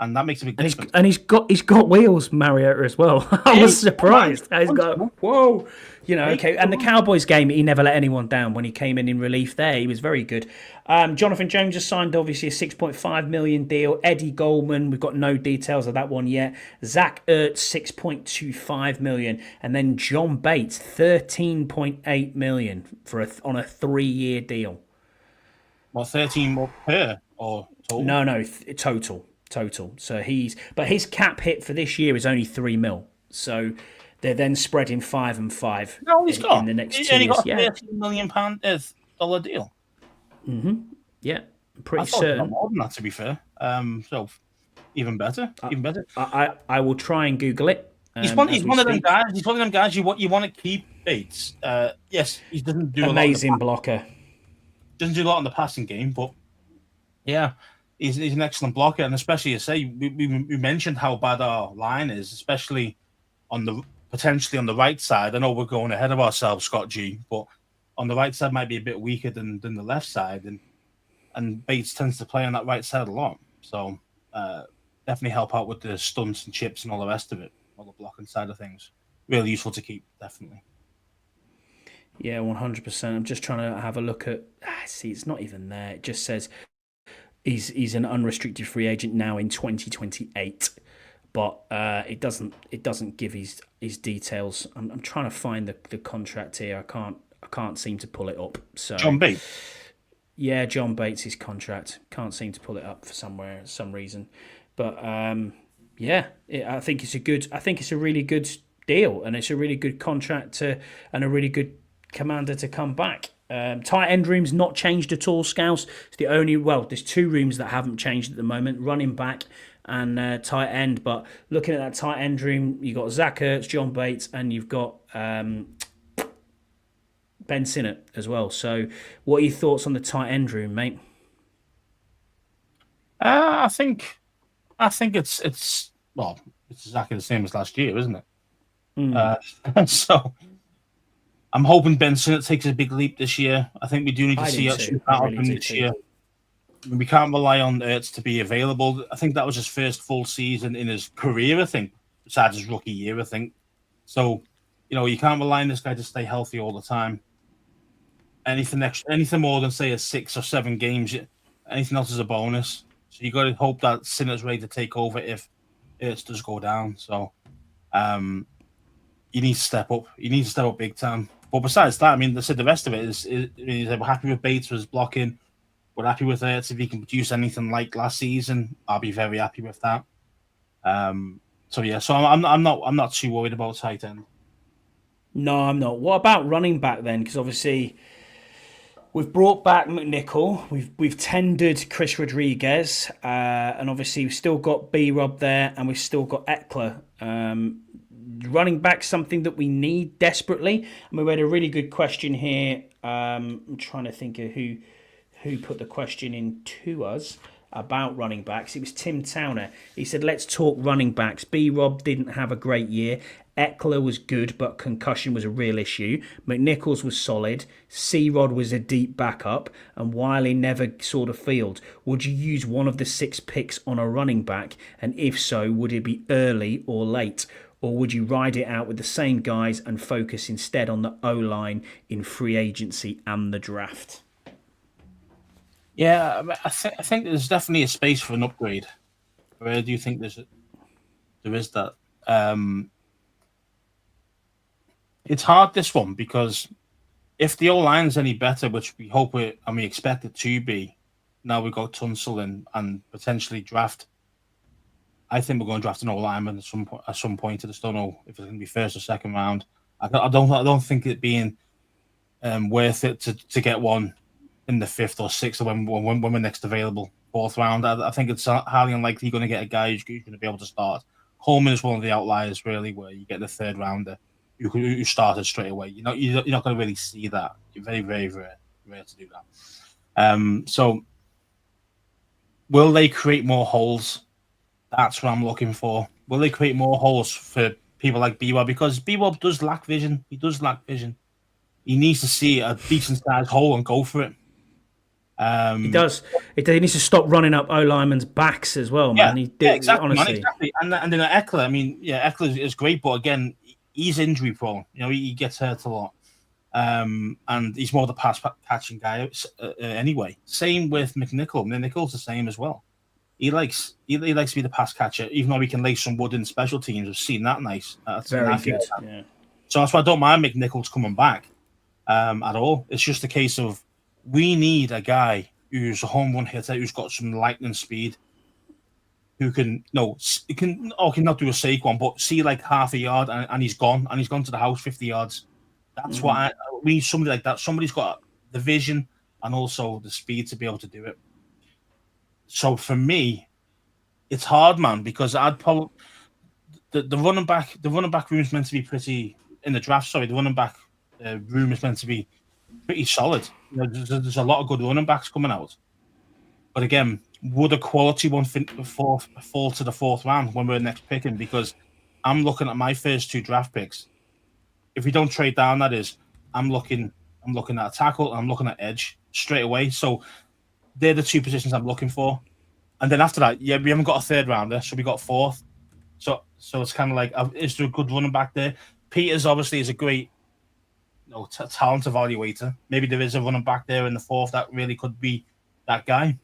and that makes a big difference. And he's got wheels, Mariota, as well. I was surprised. He's got whoa, okay. And the Cowboys game, he never let anyone down when he came in relief. There, he was very good. Jonathan Jones has signed obviously a $6.5 million deal. Eddie Goldman, we've got no details of that one yet. Zach Ertz, $6.25 million, and then John Bates, $13.8 million on a 3-year deal. Well, 13 more per or total? No, total. So his cap hit for this year is only $3 million. So they're then spreading 5 and 5 in the next 2 years. He got a $13 million dollar deal. Mm-hmm. Yeah, pretty I thought certain. More than that, to be fair. So even better. I will try and Google it. He's one of them guys. He's one of them guys you want to keep, Bates. Yes, he doesn't do amazing blocker. Doesn't do a lot in the passing game, but yeah, he's an excellent blocker, and especially, we mentioned how bad our line is, especially potentially on the right side. I know we're going ahead of ourselves, Scott G, but on the right side might be a bit weaker than the left side, and Bates tends to play on that right side a lot. So definitely help out with the stunts and chips and all the rest of it, all the blocking side of things. Really useful to keep, definitely. Yeah, 100%. I'm just trying to have a look at. See, it's not even there. It just says he's an unrestricted free agent now in 2028, but it doesn't give his details. I'm trying to find the contract here. I can't seem to pull it up. So John Bates. Yeah, John Bates' contract. Can't seem to pull it up for some reason. But I think it's a really good deal, and it's a really good contract and a really good commander to come back. Tight end room's not changed at all, Scouse. It's there's 2 rooms that haven't changed at the moment, running back and tight end. But looking at that tight end room, you've got Zach Ertz, John Bates, and you've got Ben Sinnott as well. So what are your thoughts on the tight end room, mate? I think it's exactly the same as last year, isn't it? So I'm hoping Ben Sinnott takes a big leap this year. I think we do need to see that happen this year. We can't rely on Ertz to be available. I think that was his first full season in his career, I think, besides his rookie year, I think. So, you can't rely on this guy to stay healthy all the time. Anything more than, say, 6 or 7 games, anything else is a bonus. So you got to hope that Sinnott's ready to take over if Ertz does go down. So you need to step up. You need to step up big time. But besides that, the rest of it is we're happy with Bates for his blocking. We're happy with Ertz. If he can produce anything like last season, I'll be very happy with that. So I'm not too worried about tight end. No, I'm not. What about running back then? Because obviously we've brought back McNichol. We've tendered Chris Rodriguez, and obviously we've still got B-Rob there, and we've still got Eckler. Running back, something that we need desperately. We had a really good question here. I'm trying to think of who put the question in to us about running backs. It was Tim Towner. He said, let's talk running backs. B-Rob didn't have a great year. Eckler was good, but concussion was a real issue. McNichols was solid. C-Rod was a deep backup, and Wylie never saw the field. Would you use one of the 6 picks on a running back? And if so, would it be early or late? Or would you ride it out with the same guys and focus instead on the O-line in free agency and the draft? Yeah, I think there's definitely a space for an upgrade. Where do you think there is that? It's hard, this one, because if the O-line's any better, which we hope and we expect it to be, now we've got Tunsil and potentially draft. I think we're going to draft an O-lineman at some point. I just don't know if it's going to be first or second round. I don't think it being worth it to get one in the 5th or 6th or when we're next available, 4th round. I think it's highly unlikely you're going to get a guy who's going to be able to start. Coleman is one of the outliers, really, where you get the 3rd rounder who started straight away. You're not going to really see that. You're very, very rare to do that. So will they create more holes? That's what I'm looking for. Will they create more holes for people like B-Wob? Because B-Wob does lack vision. He does lack vision. He needs to see a decent sized hole and go for it. He does. He needs to stop running up O linemen's backs as well, man. Exactly, honestly. man, exactly. And then Eckler, I mean, Eckler is great, but again, he's injury prone. He gets hurt a lot. And he's more the pass catching guy anyway. Same with McNichol. McNichol's the same as well. He likes to be the pass catcher, even though he can lay some wood in special teams. I've seen that nice. Very good. Yeah. So that's why I don't mind McNichols coming back at all. It's just a case of we need a guy who's a home run hitter, who's got some lightning speed, who can not do a Saquon, but see like half a yard and he's gone to the house 50 yards. That's what we need. Somebody like that. Somebody's got the vision and also the speed to be able to do it. So for me, it's hard, man, because I'd probably the running back room is meant to be pretty in the draft. Sorry, the running back room is meant to be pretty solid. There's a lot of good running backs coming out. But again, would a quality one fall to the fourth round when we're next picking? Because I'm looking at my first 2 draft picks. If we don't trade down, that is, I'm looking at a tackle, I'm looking at edge straight away. So they're the 2 positions I'm looking for. And then after that, we haven't got a third rounder, so we got 4th. So it's kind of like, is there a good running back there? Peters obviously is a great talent evaluator. Maybe there is a running back there in the 4th that really could be that guy.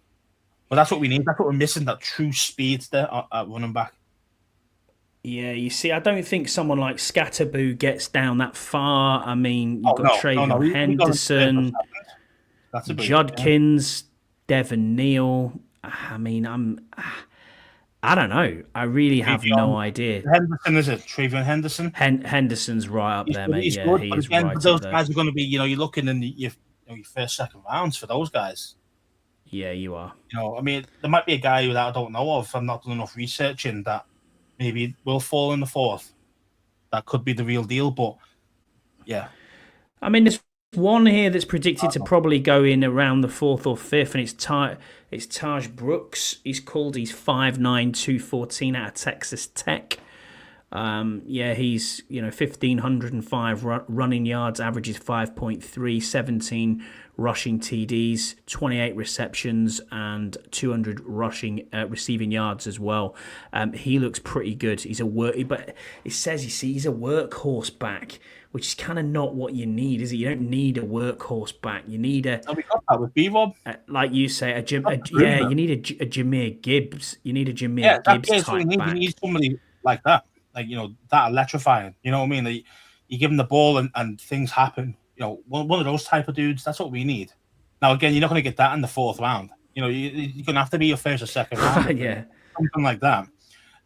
But that's what we need. That's what we're missing, that true speed there at running back. Yeah, you see, I don't think someone like Scatterboo gets down that far. I mean, you've got Trayvon Henderson, Judkins, Devin Neal. I mean, I don't know. I really have no idea. Henderson, is it? Trayvon Henderson? Henderson's right up there, mate. He's good, but again, right those guys are going to be, you're looking in your first, second rounds for those guys. Yeah, you are. I mean, there might be a guy that I don't know of. I've not done enough research in that maybe will fall in the 4th. That could be the real deal, but yeah. I mean, there's one here that's predicted to probably go in around the 4th or 5th, and it's Taj Brooks. He's 5'9", 214 out of Texas Tech. He's 1,505 running yards, averages 5.3, 17 rushing TDs, 28 receptions, and 200 receiving yards as well. He looks pretty good. But it says he's a workhorse back, which is kind of not what you need, is it? You don't need a workhorse back. You need a. We got that with B-Rob. Like you say, you need a Jahmyr Gibbs. You need a Jahmyr Gibbs type back. You need somebody like that. That electrifying. You know what I mean? You give them the ball and things happen. One of those type of dudes. That's what we need. Now, again, you're not going to get that in the 4th round. You're going to have to be your first or second round. Yeah. Something like that.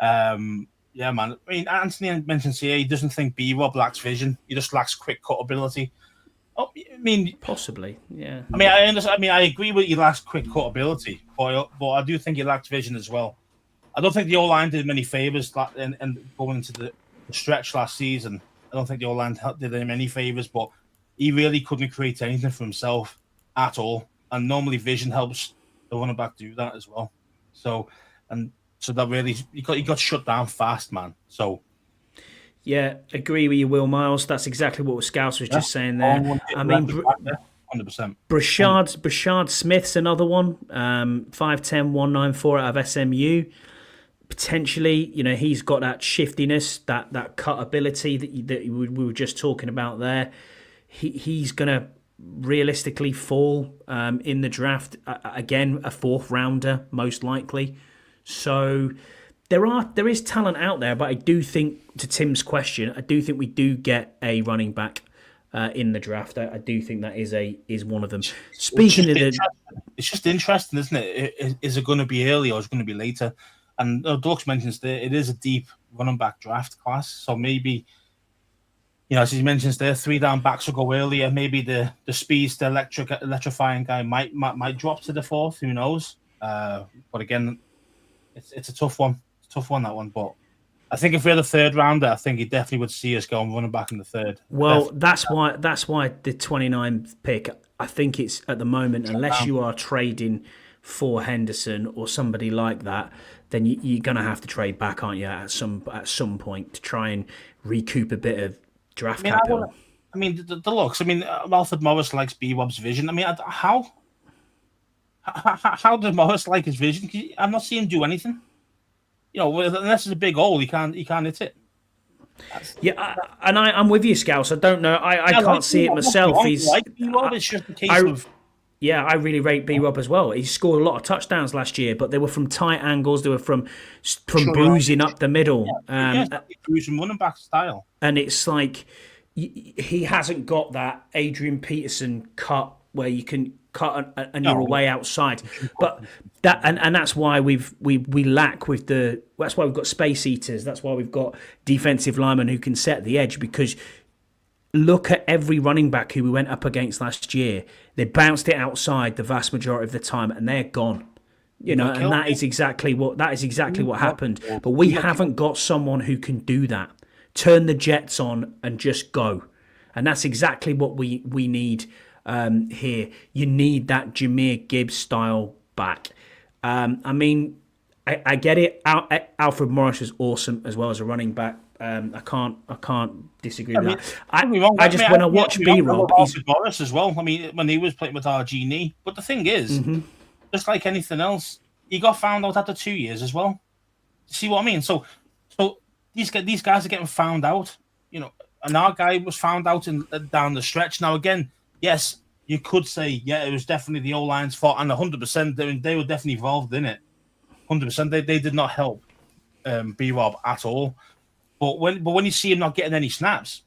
Yeah, man. I mean, Anthony mentioned here he doesn't think B-Rob lacks vision. He just lacks quick cut ability. I mean, possibly, yeah. I mean, I understand. I mean, I agree with he lacks quick cut ability, but I do think he lacks vision as well. I don't think the O-line did him any favors and going into the stretch last season. I don't think the O-line did him any favors, but he really couldn't create anything for himself at all. And normally vision helps the running back do that as well. So that really he got shut down fast, man. So yeah, agree with you, Will Miles. That's exactly what Scouse was just saying there. I mean, 100%. Brashard Smith's another one. 5'10", 194 out of SMU. Potentially, he's got that shiftiness, that cut ability that we were just talking about there. He's gonna realistically fall in the draft again, a 4th rounder most likely. So there is talent out there, but I do think, to Tim's question, I do think we do get a running back in the draft. I do think that is one of them. Speaking of it's just interesting, isn't it? Is it going to be early or is it going to be later? And Dux mentions there it is a deep running back draft class, so maybe as he mentions there, 3 down backs will go earlier. Maybe the speeds, the electrifying guy might drop to the 4th. Who knows? But again, it's a tough one. It's a tough one, that one. But I think if we had a 3rd rounder, I think he definitely would see us going running back in the 3rd. Well, that's why the 29th pick, I think it's at the moment, unless you are trading for Henderson or somebody like that, then you're going to have to trade back, aren't you, at some point to try and recoup a bit of draft capital. The looks. Alfred Morris likes B-Rob's vision. How does Morris like his vision? I'm not seeing him do anything. Unless it's a big hole, he can't hit it. I'm with you, Scouse. I don't know. I can't see it myself. He's like B-Rob. It's just a case of. Yeah, I really rate B-Rob as well. He scored a lot of touchdowns last year, but they were from tight angles. They were from bruising up the middle. Bruising running back style. And it's like he hasn't got that Adrian Peterson cut where you can cut and you're away outside. But that's why we lack with that's why we've got space eaters. That's why we've got defensive linemen who can set the edge, because look at every running back who we went up against last year. They bounced it outside the vast majority of the time, and they're gone. And that is exactly what happened. But we haven't got someone who can do that. Turn the jets on and just go. And that's exactly what we need here. You need that Jahmyr Gibbs style back. I get it. Alfred Morris is awesome as well as a running back. I can't disagree with that. When I watch B-Rob, he's Morris as well. When he was playing with RG&E, but the thing is, just like anything else, he got found out after 2 years as well. See what I mean? So these guys are getting found out, and our guy was found out down the stretch. Now again, yes, you could say, it was definitely the O-line's fault, and 100% they were definitely involved in it. 100%, they did not help B-Rob at all. But when you see him not getting any snaps,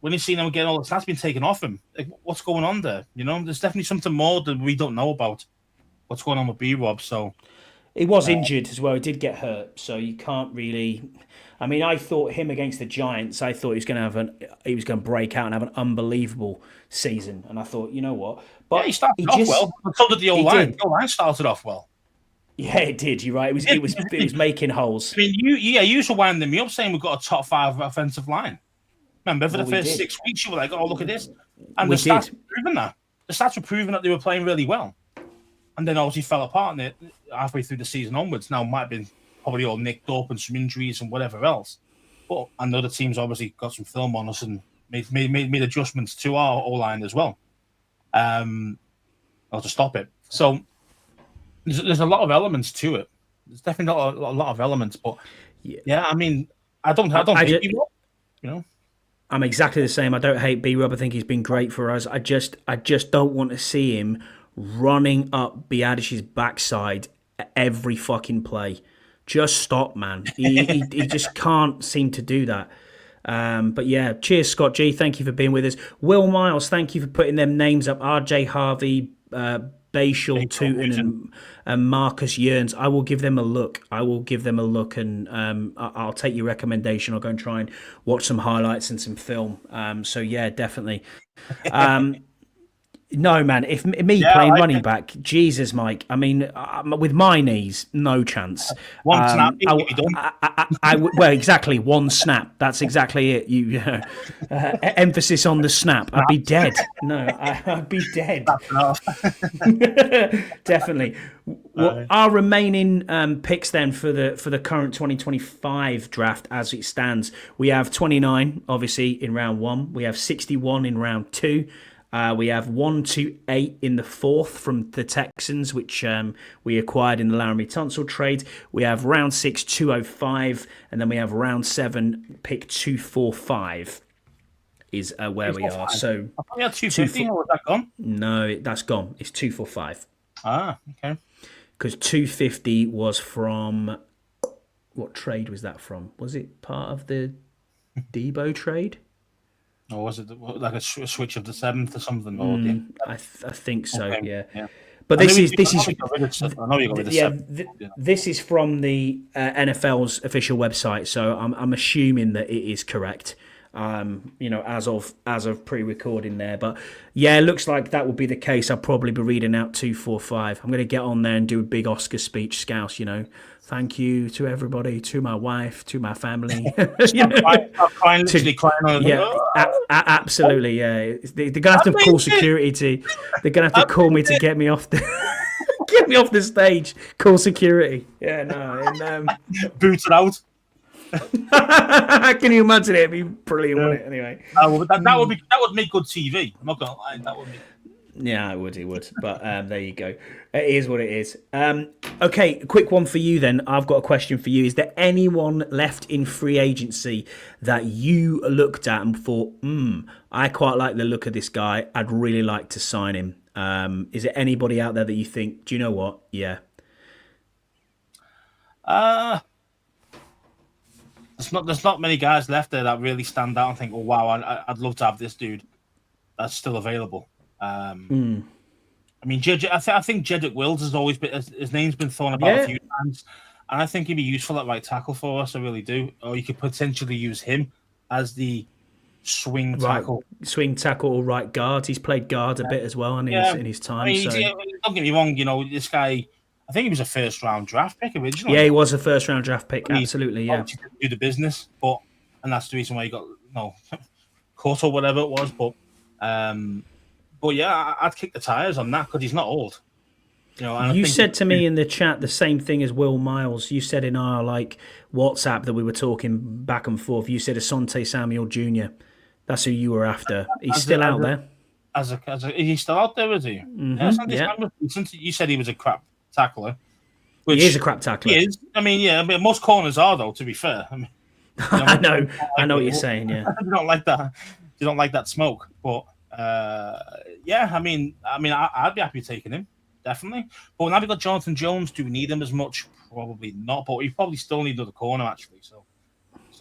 when you see him getting all the snaps being taken off him, like, what's going on there? There's definitely something more that we don't know about what's going on with B-Rob. So he was injured as well. He did get hurt, so you can't really. I thought him against the Giants. I thought he was going to break out and have an unbelievable season. And I thought, you know what? But he started off well. So did the O-line. The O-line started off well. Yeah, it did. You're right. It was making holes. You used to wind me up saying we've got a top 5 offensive line. Remember, for the first 6 weeks, you were like, "Oh, look at this," and the stats were proving that. The stats were proving that they were playing really well, and then obviously fell apart halfway through the season onwards. Now, it might have been probably all nicked up and some injuries and whatever else. But I know the team's obviously got some film on us and made adjustments to our O-line as well, or to stop it. So. There's a lot of elements to it. There's definitely not a lot of elements, but I don't hate B-Rob, I'm exactly the same. I don't hate B-Rob. I think he's been great for us. I just don't want to see him running up Biadish's backside every fucking play. Just stop, man. He just can't seem to do that. But yeah, cheers, Scott G. Thank you for being with us. Will Miles, thank you for putting them names up. RJ Harvey, Bashal Tootin and Marcus Yearns. I will give them a look. And I'll take your recommendation. I'll go and try and watch some highlights and some film. So yeah, definitely. No, man. If me playing running back, Jesus, Mike. With my knees, no chance. One snap, well, exactly one snap. That's exactly it. Emphasis on the snap. I'd be dead. No, I'd be dead. Definitely. Well, our remaining picks then for the current 2025 draft as it stands, we have 29 obviously in round 1. We have 61 in round 2. We have 1 to 8 in the 4th from the Texans, which we acquired in the Laremy Tunsil trade. We have round 6, 205, and then we have round 7, pick 245 is where we are. So I thought we had 250, or was that gone? No, that's gone. It's 245. Okay. Because 250 was from... What trade was that from? Was it part of the Debo trade? Or was it like a switch of the 7th or something? I think so. Okay. Yeah. But this is this is from the NFL's official website, so I'm assuming that it is correct. As of pre-recording there, but yeah, it looks like that will be the case. I'll probably be reading out 245. I'm going to get on there and do a big Oscar speech, Scouse. Thank you to everybody, to my wife, to my family. I'm crying, literally crying. Absolutely, yeah. They're gonna have to call security to. They're gonna have to call me to get me off the get me off the stage. Call security. Yeah, no. And, booted out. can you imagine it? It'd be brilliant, wouldn't it? Anyway, that would make good TV. I'm not gonna lie, that would make. Yeah, it would. But there you go. It is what it is. Okay, quick one for you then. I've got a question for you. Is there anyone left in free agency that you looked at and thought, I quite like the look of this guy. I'd really like to sign him. Is there anybody out there that you think, do you know what? Yeah. There's not many guys left there that really stand out and think, oh wow, I'd love to have this dude that's still available. I mean, I think Jedrick Wills has always been, his name's been thrown about a few times, and I think he'd be useful at right tackle for us. I really do. Or you could potentially use him as the swing tackle, or right guard. He's played guard a bit as well in his time. I mean, don't get me wrong. You know, this guy. I think he was a first-round draft pick originally. Yeah, he was a first-round draft pick. Absolutely, yeah. He didn't do the business, and that's the reason why he got caught or whatever it was. But yeah, I'd kick the tires on that because he's not old. You know, and you said to me in the chat the same thing as Will Miles. You said in our WhatsApp that we were talking back and forth. You said Asante Samuel Jr. That's who you were after. He's still out there. Is he still out there? Is he? Mm-hmm, yeah. Since you said he was a crap tackler. He is a crap tackler. He is. I mean, most corners are though. To be fair, I mean, I know what you're saying. Yeah, you don't like that. You don't like that smoke, but yeah. I mean, I'd be happy taking him definitely. But now we've got Jonathan Jones. Do we need him as much? Probably not. But we probably still need another corner actually. So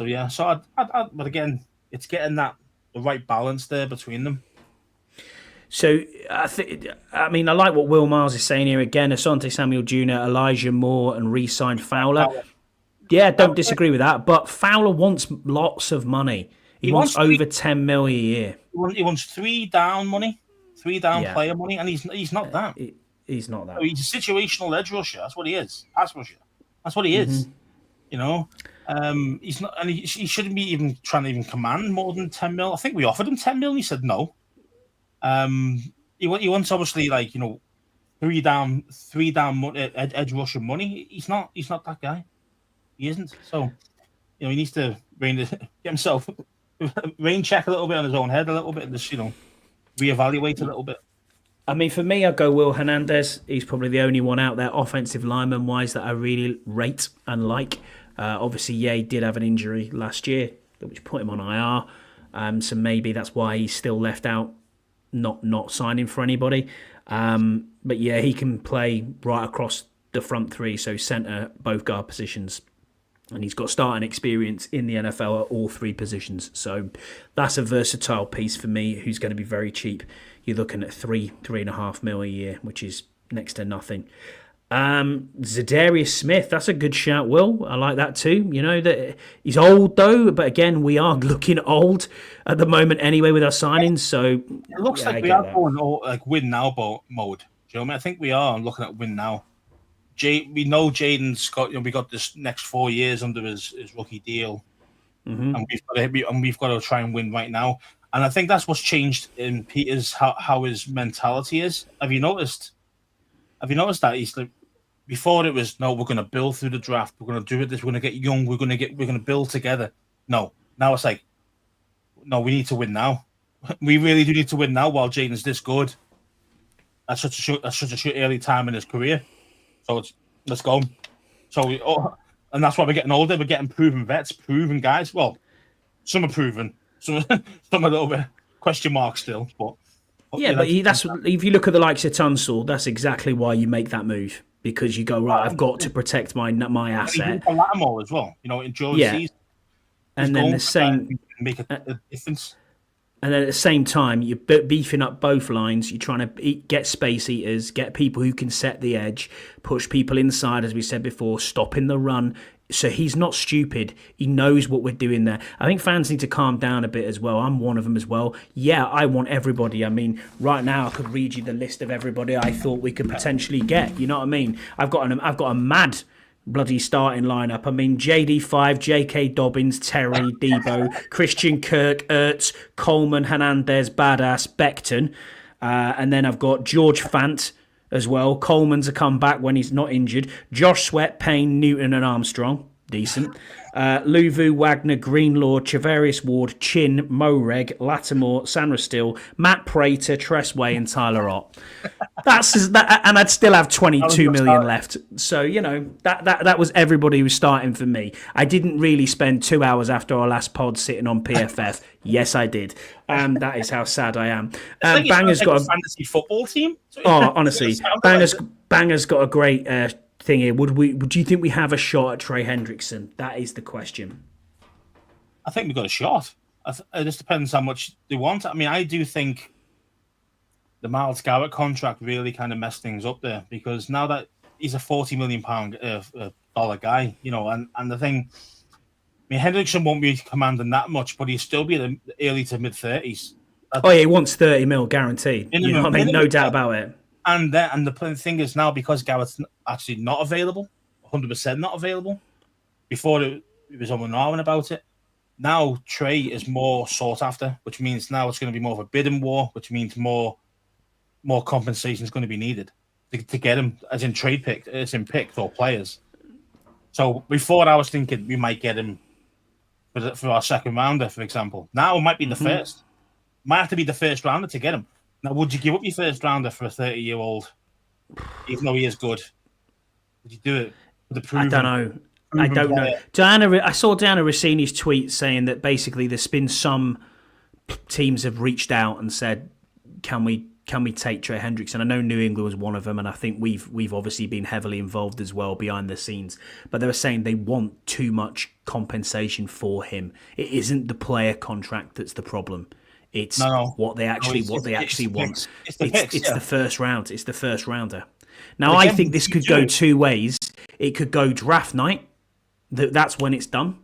yeah. So but again, it's getting the right balance there between them. So I like what Will Miles is saying here again. Asante Samuel Jr., Elijah Moore, and re-signed Fowler. Yeah, don't disagree with that. But Fowler wants lots of money. He wants over $10 million a year. He wants 3 down money, 3 down player money, and he's not that. He's not that. So he's a situational edge rusher. That's what he is. Pass rusher. That's what he is. You know, he's not, and he shouldn't be even trying to command more than 10 mil. I think we offered him 10 mil. And he said no. He wants obviously 3 down edge rusher money. He's not that guy. He isn't. So he needs to get himself rain check a little bit on his own head a little bit and just reevaluate a little bit. I mean, for me, I'd go Will Hernandez. He's probably the only one out there, offensive lineman wise, that I really rate and like. Obviously, he did have an injury last year, which put him on IR. So maybe that's why he's still left out, not signing for anybody. But yeah, he can play right across the front three, so centre, both guard positions. And he's got starting experience in the NFL at all 3 positions. So that's a versatile piece for me, who's going to be very cheap. You're looking at $3.5 million a year, which is next to nothing. Zadarius Smith, that's a good shout, Will. I like that too. You know, that he's old though, but again, we are looking old at the moment anyway with our signings. So it looks like we are going win now mode. Do you know what I mean? I think we are looking at win now. We know Jaden's got, we got this next 4 years under his rookie deal, and we've got to try and win right now. And I think that's what's changed in Peter's how his mentality is. Have you noticed that he's like, before it was, no, we're going to build through the draft, we're going to do it this, we're going to get young, we're going to build together. No, now it's like, no, we need to win now. We really do need to win now while Jaden's this good at such a early time in his career. So let's go. So and that's why we're getting older. We're getting proven vets, proven guys. Well, some are proven, some a little bit question mark still. But that's if you look at the likes of Tunsil, that's exactly why you make that move, because you go, right, I've got to protect my asset. Lattimore as well, enjoy the season. And then the same make a difference. And then at the same time, you're beefing up both lines. You're trying to get space eaters, get people who can set the edge, push people inside, as we said before, stopping the run. So he's not stupid. He knows what we're doing there. I think fans need to calm down a bit as well. I'm one of them as well. Yeah, I want everybody. I mean, right now I could read you the list of everybody I thought we could potentially get. You know what I mean? I've got a mad bloody starting lineup. I mean, JD5, J.K. Dobbins, Terry, Debo, Christian Kirk, Ertz, Coleman, Hernandez, Badass, Becton. And then I've got George Fant as well. Coleman's a comeback when he's not injured. Josh Sweat, Payne, Newton, and Armstrong. Decent. Luvu, Wagner, Greenlaw, Chavarius Ward, Chin, Moreg, Lattimore, Sandra Still, Matt Prater, Tressway, and Tyler Ott. That's that, and I'd still have 22 million left. So that was everybody who was starting for me. I didn't really spend 2 hours after our last pod sitting on PFF. Yes, I did. That is how sad I am. Banger's got a fantasy football team. Oh, honestly, Banger's got a great thing here. Would you think we have a shot at Trey Hendrickson? That is the question. I think we've got a shot. It just depends how much they want. I mean, I do think the Myles Garrett contract really kind of messed things up there, because now that he's a $40 million dollar guy, and the thing, I mean, Hendrickson won't be commanding that much, but he'll still be in the early to mid 30s. Oh yeah, he wants 30 mil guaranteed. You know what I mean? No doubt about it. And the thing is now, because Garrett's actually not available, 100% not available. Before it was on and on about it. Now Trey is more sought after, which means now it's going to be more of a bidding war, which means more compensation is going to be needed to get him, as in trade pick, as in picked or players. So before I was thinking we might get him for our second rounder, for example. Now it might be the first. Might have to be the first rounder to get him. Now, would you give up your first rounder for a 30-year-old, even though he is good? Would you do it? I don't know. I saw Diana Rossini's tweet saying that basically there's been some teams have reached out and said, "Can we take Trey Hendrickson?" I know New England was one of them, and I think we've obviously been heavily involved as well behind the scenes. But they were saying they want too much compensation for him. It isn't the player contract that's the problem. It's what they actually want. It's the first round. It's the first rounder. Now, I think this could go two ways. It could go draft night. That's when it's done.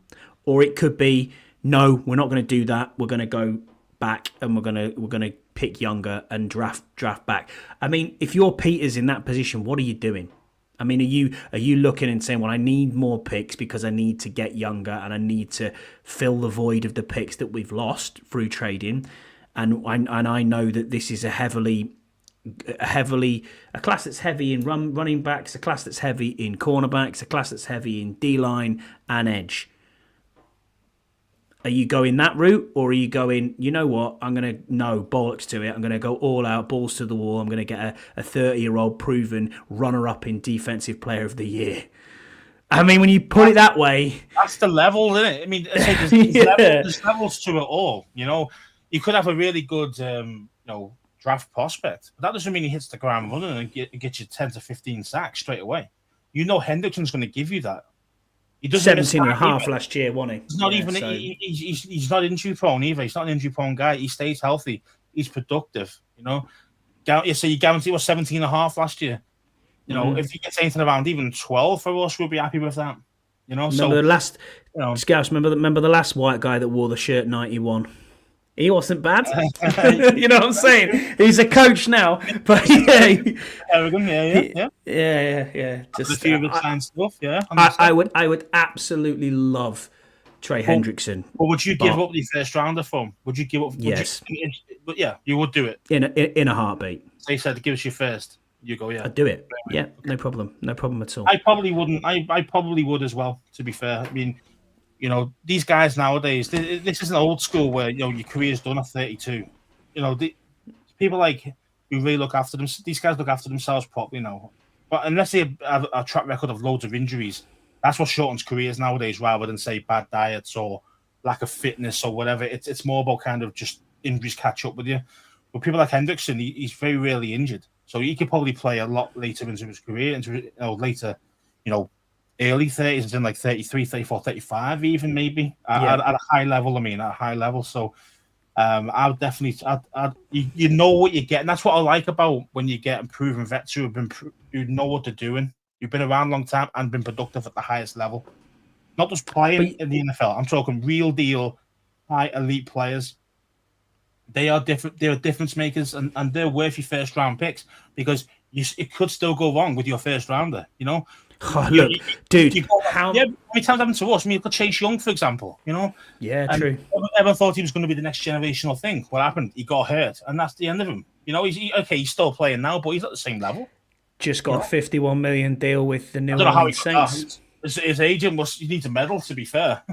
Or it could be, no, we're not going to do that. We're going to go back and we're going to pick younger and draft back. I mean, if you're Peters in that position, what are you doing? I mean, are you looking and saying, well, I need more picks because I need to get younger and I need to fill the void of the picks that we've lost through trading, and I know that this is a class that's heavy in running backs, a class that's heavy in cornerbacks, a class that's heavy in D-line and edge. Are you going that route, or are you going, you know what, bollocks to it. I'm going to go all out, balls to the wall. I'm going to get a 30-year-old proven runner-up in Defensive Player of the Year. I mean, when you put it that way... That's the level, isn't it? I mean, there's levels to it all, You could have a really good, draft prospect, but that doesn't mean he hits the ground running and gets you 10 to 15 sacks straight away. Hendrickson's going to give you that. He doesn't 17 and a half last year, wasn't he? He's not he's not injury prone either. He's not an injury prone guy. He stays healthy. He's productive, So you guarantee was 17 and a half last year. If he gets anything around even 12 for us, we'll be happy with that. Remember the last Scouts, remember the last white guy that wore the shirt 91? He wasn't bad. You know what I'm saying? He's a coach now, but Arrogant, yeah. Just a few of the stuff, yeah. I would absolutely love Trey Hendrickson. But would you give up the first rounder for him? Would you give up? Yes. But yeah, you would do it in a heartbeat. They said, "Give us your first." You go, yeah. I'd do it. Yeah, no problem at all. I probably wouldn't. I probably would as well. To be fair, I mean, these guys nowadays, this is an old school where your career's done at 32. People who really look after them. These guys look after themselves properly now. But unless they have a track record of loads of injuries, that's what shortens careers nowadays, rather than say bad diets or lack of fitness or whatever. It's more about kind of just injuries catch up with you. But people like Hendrickson, he's very rarely injured, so he could probably play a lot later into his career, later, early 30s, and then like 33, 34, 35 even maybe at a high level. At a high level. So I'll definitely, you know what you get, and that's what I like about when you get proven vets who know what they're doing. You've been around a long time and been productive at the highest level, not just playing in the NFL. I'm talking real deal, high elite players. They are different. They're difference makers, and they're worth your first round picks, because it could still go wrong with your first rounder. Oh, look, dude, how many times happened to us? I mean, look at Chase Young, for example. Yeah, and true. Everyone thought he was going to be the next generational thing. What happened? He got hurt, and that's the end of him. He's still playing now, but he's at the same level. Just got a $51 million deal with the New Orleans Saints. His agent he needs a medal. To be fair,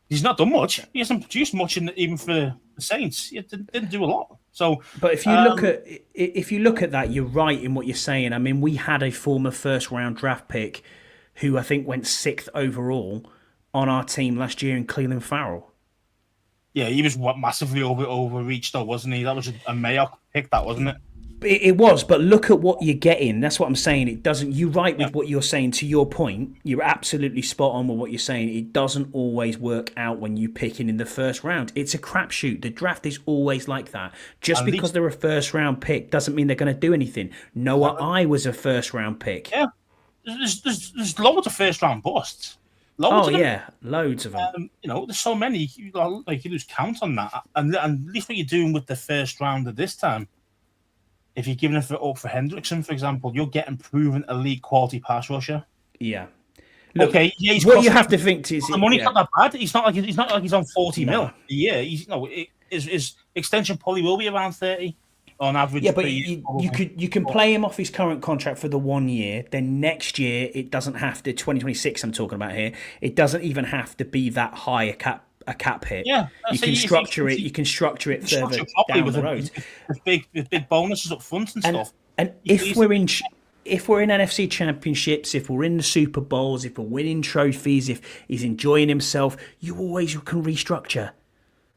he's not done much. He hasn't produced much, even for the Saints. He didn't do a lot. So, but if you look at that, you're right in what you're saying. I mean, we had a former first-round draft pick who I think went 6th overall on our team last year in Cleveland Farrell. Yeah, he was massively overreached, though, wasn't he? That was a Mayock pick, that wasn't it? It was, but look at what you're getting. That's what I'm saying. It doesn't. You're right with what you're saying. To your point, you're absolutely spot on with what you're saying. It doesn't always work out when you picking in the first round. It's a crapshoot. The draft is always like that. Just because they're a first round pick doesn't mean they're going to do anything. Noah I was a first round pick. Yeah, there's loads of first round busts. Loads of them. Loads of them. There's so many. You lose count on that. And at least what you're doing with the first round of this time. If you're giving it up for Hendrickson, for example, you're getting proven elite quality pass rusher. Yeah. Look, okay. Yeah, what you have to think is the money's not that bad. It's not like he's on 40 mil a year. His extension probably will be around 30 on average. Yeah, but you can play him off his current contract for the 1 year. Then next year it doesn't have to 2026. I'm talking about here. It doesn't even have to be that high a cap hit. Yeah, you can structure it. You can structure it further down the road with big bonuses up front and stuff. And if we're in NFC championships, if we're in the Super Bowls, if we're winning trophies, if he's enjoying himself, you can restructure.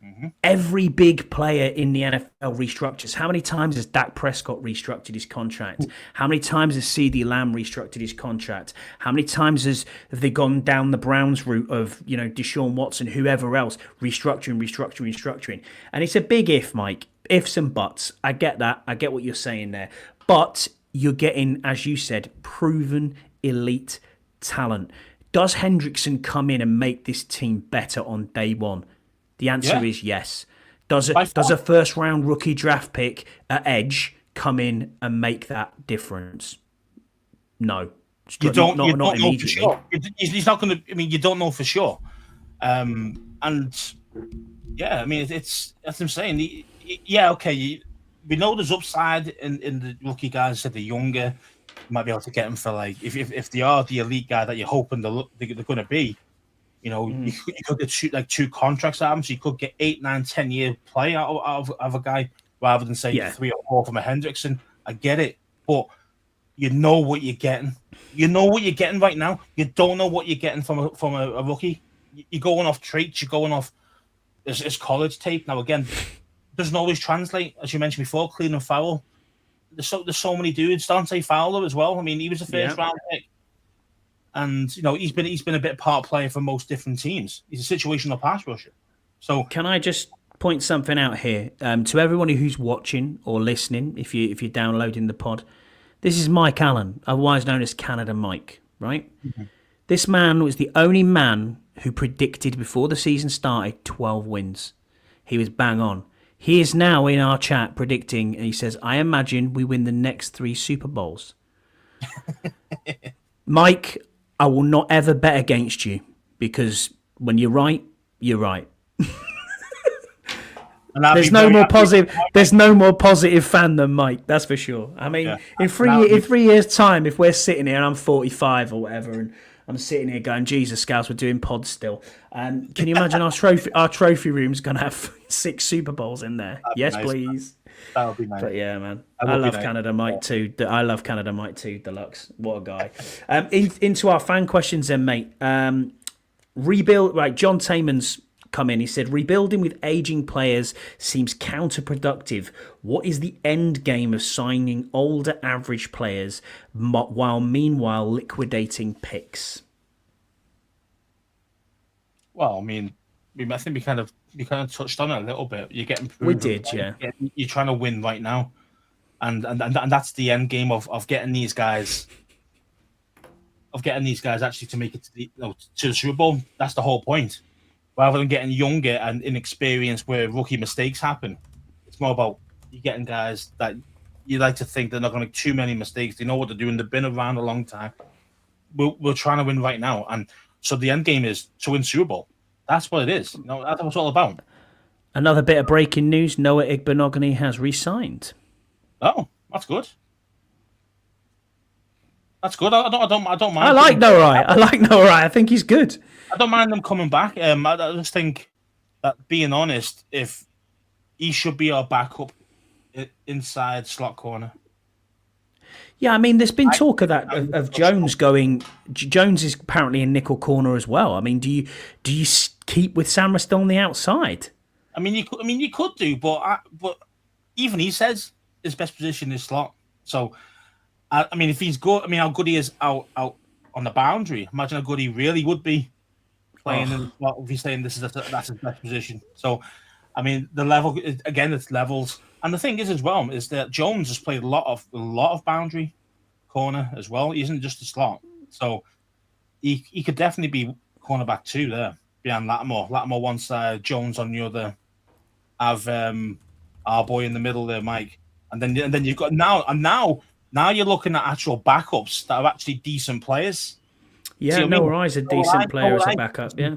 Mm-hmm. Every big player in the NFL restructures. How many times has Dak Prescott restructured his contract? How many times has CeeDee Lamb restructured his contract? How many times have they gone down the Browns route of, Deshaun Watson, whoever else, restructuring? And it's a big if, Mike. Ifs and buts. I get that. I get what you're saying there. But you're getting, as you said, proven elite talent. Does Hendrickson come in and make this team better on day one? The answer is yes. Does a first-round rookie draft pick at edge come in and make that difference? No. You don't know for sure. He's not going to. I mean, you don't know for sure. And yeah, I mean, it's that's what I'm saying. Okay. We know there's upside in the rookie guys. Said the younger, you might be able to get them for if they are the elite guy that you're hoping they're going to be. You could get two contracts out of him, so you could get 8, 9, 10-year play out of a guy rather than say 3 or 4 from a Hendrickson. I get it, but you know what you're getting. You know what you're getting right now. You don't know what you're getting from a rookie. You're going off traits. You're going off his college tape. Now again, doesn't always translate, as you mentioned before. Cleveland Farrell. There's so many dudes. Dante Fowler as well. I mean, he was a first round pick. And he's been a bit part player for most different teams. He's a situational pass rusher. So can I just point something out here to everyone who's watching or listening? If you're downloading the pod, this is Mike Allen, otherwise known as Canada Mike. Right? Mm-hmm. This man was the only man who predicted before the season started 12 wins. He was bang on. He is now in our chat predicting, and he says, "I imagine we win the next 3 Super Bowls." Mike, I will not ever bet against you because when you're right, you're right. There's no more positive fan than Mike. That's for sure. I mean, in 3 years' time, if we're sitting here and I'm 45 or whatever, and I'm sitting here going, "Jesus, Scouts, we're doing pods still." Can you imagine our trophy room's going to have 6 Super Bowls in there? Yes, nice, please. That would be nice. But yeah, man, I love Canada Mike too. I love Canada Mike too. Deluxe, what a guy. Into our fan questions, then, mate. Rebuild. Right, John Taman's come in. He said, "Rebuilding with aging players seems counterproductive. What is the end game of signing older, average players while meanwhile liquidating picks?" Well, I mean, I think we kind of touched on it a little bit. You're getting proven, we did, yeah. You're trying to win right now, and that's the end game of getting these guys, actually to make it to the Super Bowl. That's the whole point. Rather than getting younger and inexperienced where rookie mistakes happen, it's more about you getting guys that you like to think they're not going to make too many mistakes. They know what they're doing. They've been around a long time. we're trying to win right now, and so the end game is to win Super Bowl. That's what it is. You know, that's what it's all about. Another bit of breaking news: Noah Igbenogany has re-signed. Oh, that's good. That's good. I don't mind. I like Noah Wright. I think he's good. I don't mind them coming back. I just think that, being honest, if he should be our backup inside slot corner. Yeah, I mean, there's been talk of Jones going. Jones is apparently in nickel corner as well. I mean, do you keep with Samra on the outside? I mean, you could do, but even he says his best position is slot. So, I mean, if he's good, I mean, how good he is out on the boundary. Imagine how good he really would be playing in the slot if he's saying that's his best position. So, I mean, the level again, it's levels. And the thing is, as well, is that Jones has played a lot of boundary corner as well. He isn't just a slot, so he could definitely be cornerback 2 there behind Lattimore. Lattimore one side, Jones on the other. Have our boy in the middle there, Mike, and then you've got now you're looking at actual backups that are actually decent players. Yeah, Noah Wright's a decent player as a backup. Yeah,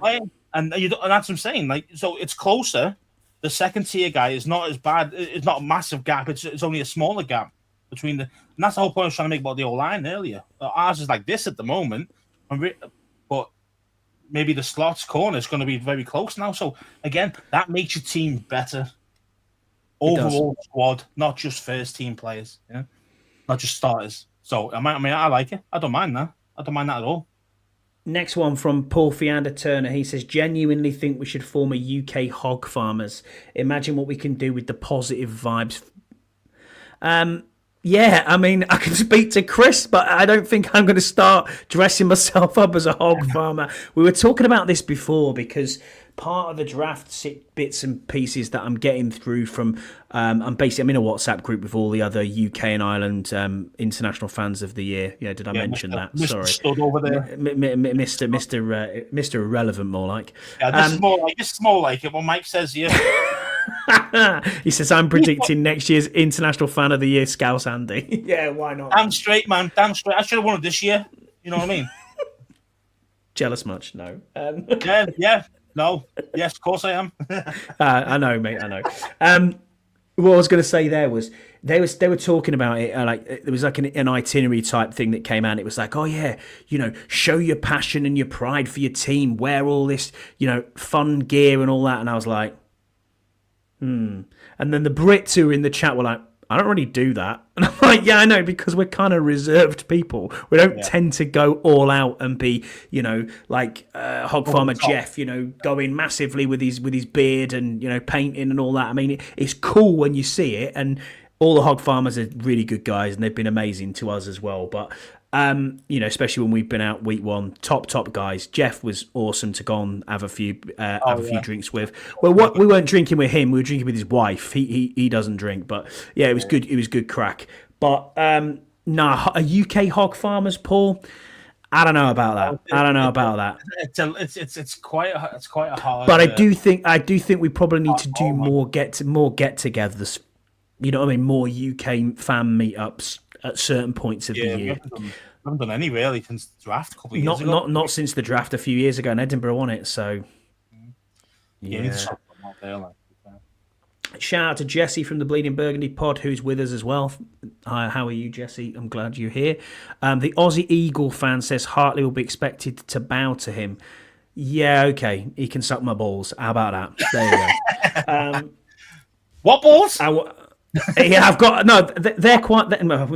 and that's what I'm saying. Like, so it's closer. The second tier guy is not as bad. It's not a massive gap. It's only a smaller gap between and that's the whole point I was trying to make about the O-line earlier. Ours is like this at the moment, but maybe the slots corner is going to be very close now. So again, that makes your team better. Overall squad, not just first team players, yeah, not just starters. So I mean, I like it. I don't mind that. I don't mind that at all. Next one from Paul Fiander Turner. He says, genuinely think we should form a UK hog farmers. Imagine what we can do with the positive vibes. Yeah, I mean, I can speak to Chris, but I don't think I'm going to start dressing myself up as a hog farmer. We were talking about this before because part of the draft bits and pieces that I'm getting through from, I'm in a WhatsApp group with all the other UK and Ireland international fans of the year. Yeah, did I mention that? Mr. Sorry, stood over there, Mr. Irrelevant, more like. Yeah, this is more like it. What Mike says here. He says, I'm predicting next year's International Fan of the Year, Scouse Andy. Yeah, why not? Damn straight, man. Damn straight. I should have won it this year. You know what I mean? Jealous much? No. Yeah. No. Yes, of course I am. I know, mate. I know. What I was going to say there was they were talking about it like there was like an itinerary type thing that came out. It was like, oh yeah, show your passion and your pride for your team. Wear all this, fun gear and all that. And I was like, And then the Brits who were in the chat were like, I don't really do that. And I'm like, yeah, I know, because we're kind of reserved people. We don't tend to go all out and be, like Hog Farmer Jeff, going massively with his beard and, painting and all that. I mean, it's cool when you see it. And all the Hog Farmers are really good guys and they've been amazing to us as well. But especially when we've been out week one, top guys. Jeff was awesome to go and have a few drinks with. Well, we weren't drinking with him; we were drinking with his wife. He doesn't drink, but yeah, it was good. It was good crack. But a UK hog farmers, Paul. I don't know about that. It's quite a hard. But I do think we probably need to do more get-togethers. You know what I mean? More UK fan meetups at certain points of the year. We haven't done any really since the draft a couple of years ago. Not since the draft a few years ago in Edinburgh, on it. So yeah. Shout out to Jesse from the Bleeding Burgundy pod, who's with us as well. Hi, how are you, Jesse? I'm glad you're here. The Aussie Eagle fan says Hartley will be expected to bow to him. Yeah, okay. He can suck my balls. How about that? There you go. What balls? Yeah, I've got no. They're quite no.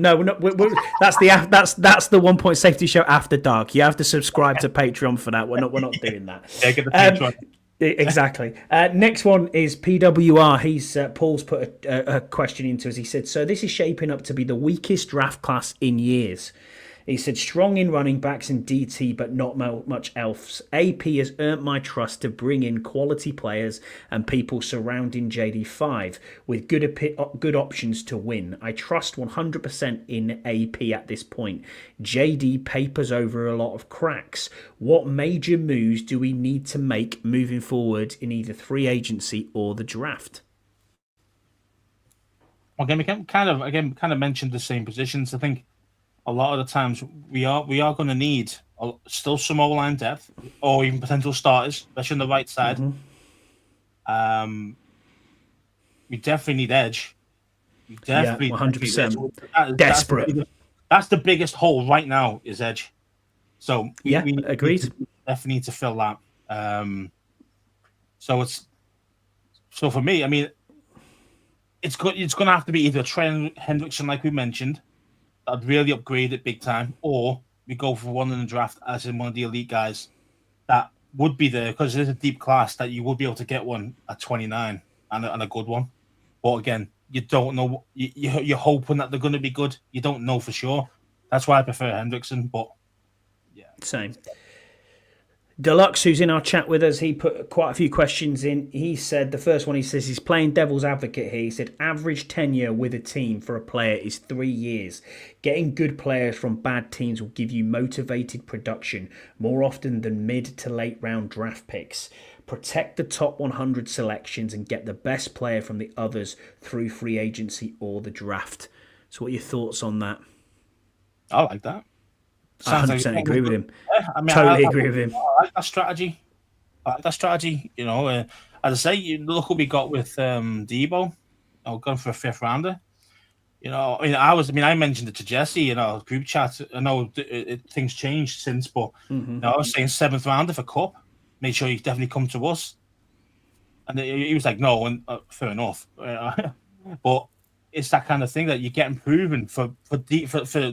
That's the 1 Point Safety Show after dark. You have to subscribe to Patreon for that. We're not doing that. Yeah, get the Patreon. Exactly. Next one is PWR. Paul's put a question into us. He said, so this is shaping up to be the weakest draft class in years. He said, strong in running backs and DT, but not much else. AP has earned my trust to bring in quality players and people surrounding JD5 with good options to win. I trust 100% in AP at this point. JD papers over a lot of cracks. What major moves do we need to make moving forward in either free agency or the draft? Again, we can kind of mention the same positions. I think a lot of the times we are going to need still some O-line depth, or even potential starters, especially on the right side. We definitely need edge. We definitely 100%. Desperate. That's the biggest hole right now is edge. So we agreed. Definitely need to fill that. So for me, I mean, it's going to have to be either Trey Hendrickson, like we mentioned, that'd really upgrade it big time, or we go for one in the draft as in one of the elite guys that would be there, because there's a deep class that you would be able to get one at 29 and a good one. But again, you don't know. You're hoping that they're going to be good. You don't know for sure. That's why I prefer Hendrickson. But yeah, same. Deluxe, who's in our chat with us, he put quite a few questions in. He said, the first one, he says he's playing devil's advocate here. He said, average tenure with a team for a player is 3 years. Getting good players from bad teams will give you motivated production more often than mid to late round draft picks. Protect the top 100 selections and get the best player from the others through free agency or the draft. So what are your thoughts on that? I like that. I 100% agree with him. Yeah, I mean, totally agree with him. I like that strategy. You know, as I say, look what we got with Debo. Going for a 5th rounder. You know, I mentioned it to Jesse. You know, group chat. I know things changed since, but I was saying 7th rounder for Cup. Make sure you definitely come to us. And he was like, no, and fair enough. But it's that kind of thing that you're getting proven for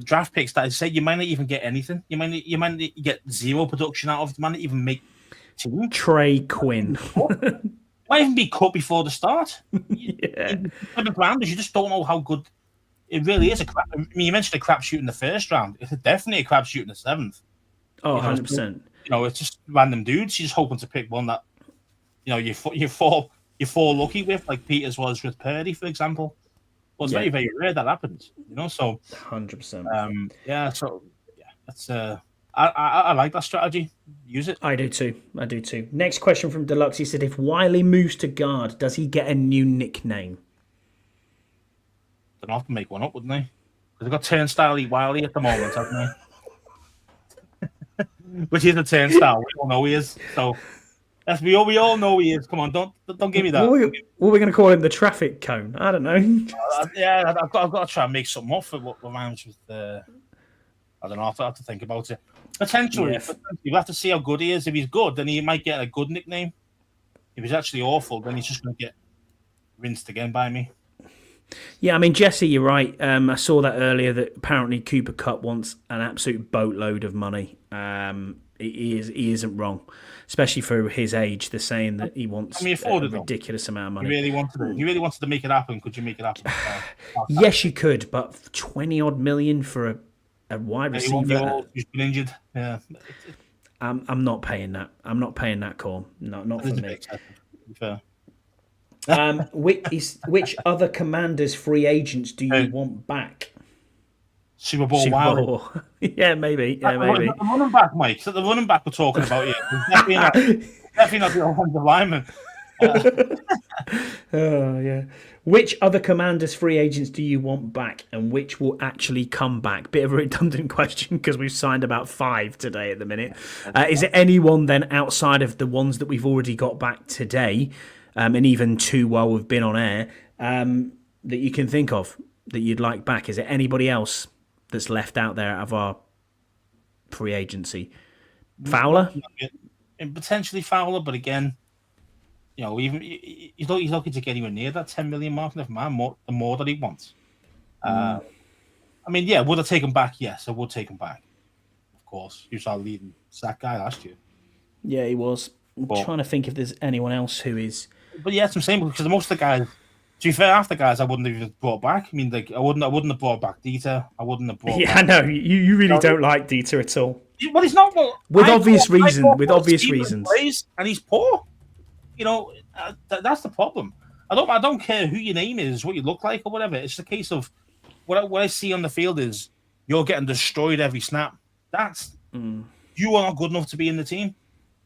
draft picks that I say you might not even get anything. You might get zero production out of it. You might not even make team. Trey Quinn. Might even be cut before the start. Yeah. Rounders, you just don't know how good it really is. I mean, you mentioned a crapshoot in the 1st round. It's definitely a crapshoot in the 7th. Oh, 100%. You know, it's just random dudes. You're just hoping to pick one that, you know, you're fall lucky with, like Peters was with Purdy, for example. Well, it's very, very rare that happens, you know. So 100%. That's I like that strategy. Use it. I do too. Next question from Deluxe. He said, if Wylie moves to guard, does he get a new nickname? They'd have to make one up, wouldn't they? Because they've got Turnstile Wylie at the moment, haven't they? Which is a turnstile. We all know he is. So we all know he is. Come on, don't give me that. What are we going to call him? The traffic cone? I don't know. I've got to try and make something up for what rhymes with the. I don't know. I have to think about it. Potentially, you have to see how good he is. If he's good, then he might get a good nickname. If he's actually awful, then he's just going to get rinsed again by me. Yeah, I mean, Jesse, you're right. I saw that earlier that apparently Cooper Kupp wants an absolute boatload of money. He isn't wrong, especially for his age. They're saying that he wants a ridiculous amount of money. If you really wanted to make it happen, could you make it happen? Yes, you could, but 20-odd million for a wide receiver. Who's been injured. Yeah. I'm not paying that. I'm not paying that call. Not for me. Fair. Which other Commanders free agents do you want back? Super Bowl. Wylie. Yeah, maybe. Yeah, maybe. The running back, Mike. So the running back we're talking about here. Definitely not the offensive lineman. Oh, yeah. Which other Commanders free agents do you want back, and which will actually come back? Bit of a redundant question because we've signed about 5 today at the minute. Is it anyone then outside of the ones that we've already got back today, and even 2 while we've been on air, that you can think of that you'd like back? Is there anybody else that's left out there out of our free agency? Fowler? And potentially Fowler, but again, you know, even he's looking to get anywhere near that 10 million mark. Never mind, the more that he wants. I mean, yeah, would I take him back? Yes, I would take him back. Of course, he was our leading sack guy last year. Yeah, he was. I'm trying to think if there's anyone else who is. But yeah, it's the same because most of the guys. To be fair, half the guys I wouldn't have even brought back. I mean, like I wouldn't have brought back Dieter. I wouldn't have brought. Yeah, I know you really don't like Dieter at all. Well, he's not. With obvious reasons. And he's poor. You know, that's the problem. I don't care who your name is, what you look like, or whatever. It's the case of what I see on the field is you're getting destroyed every snap. You are not good enough to be in the team.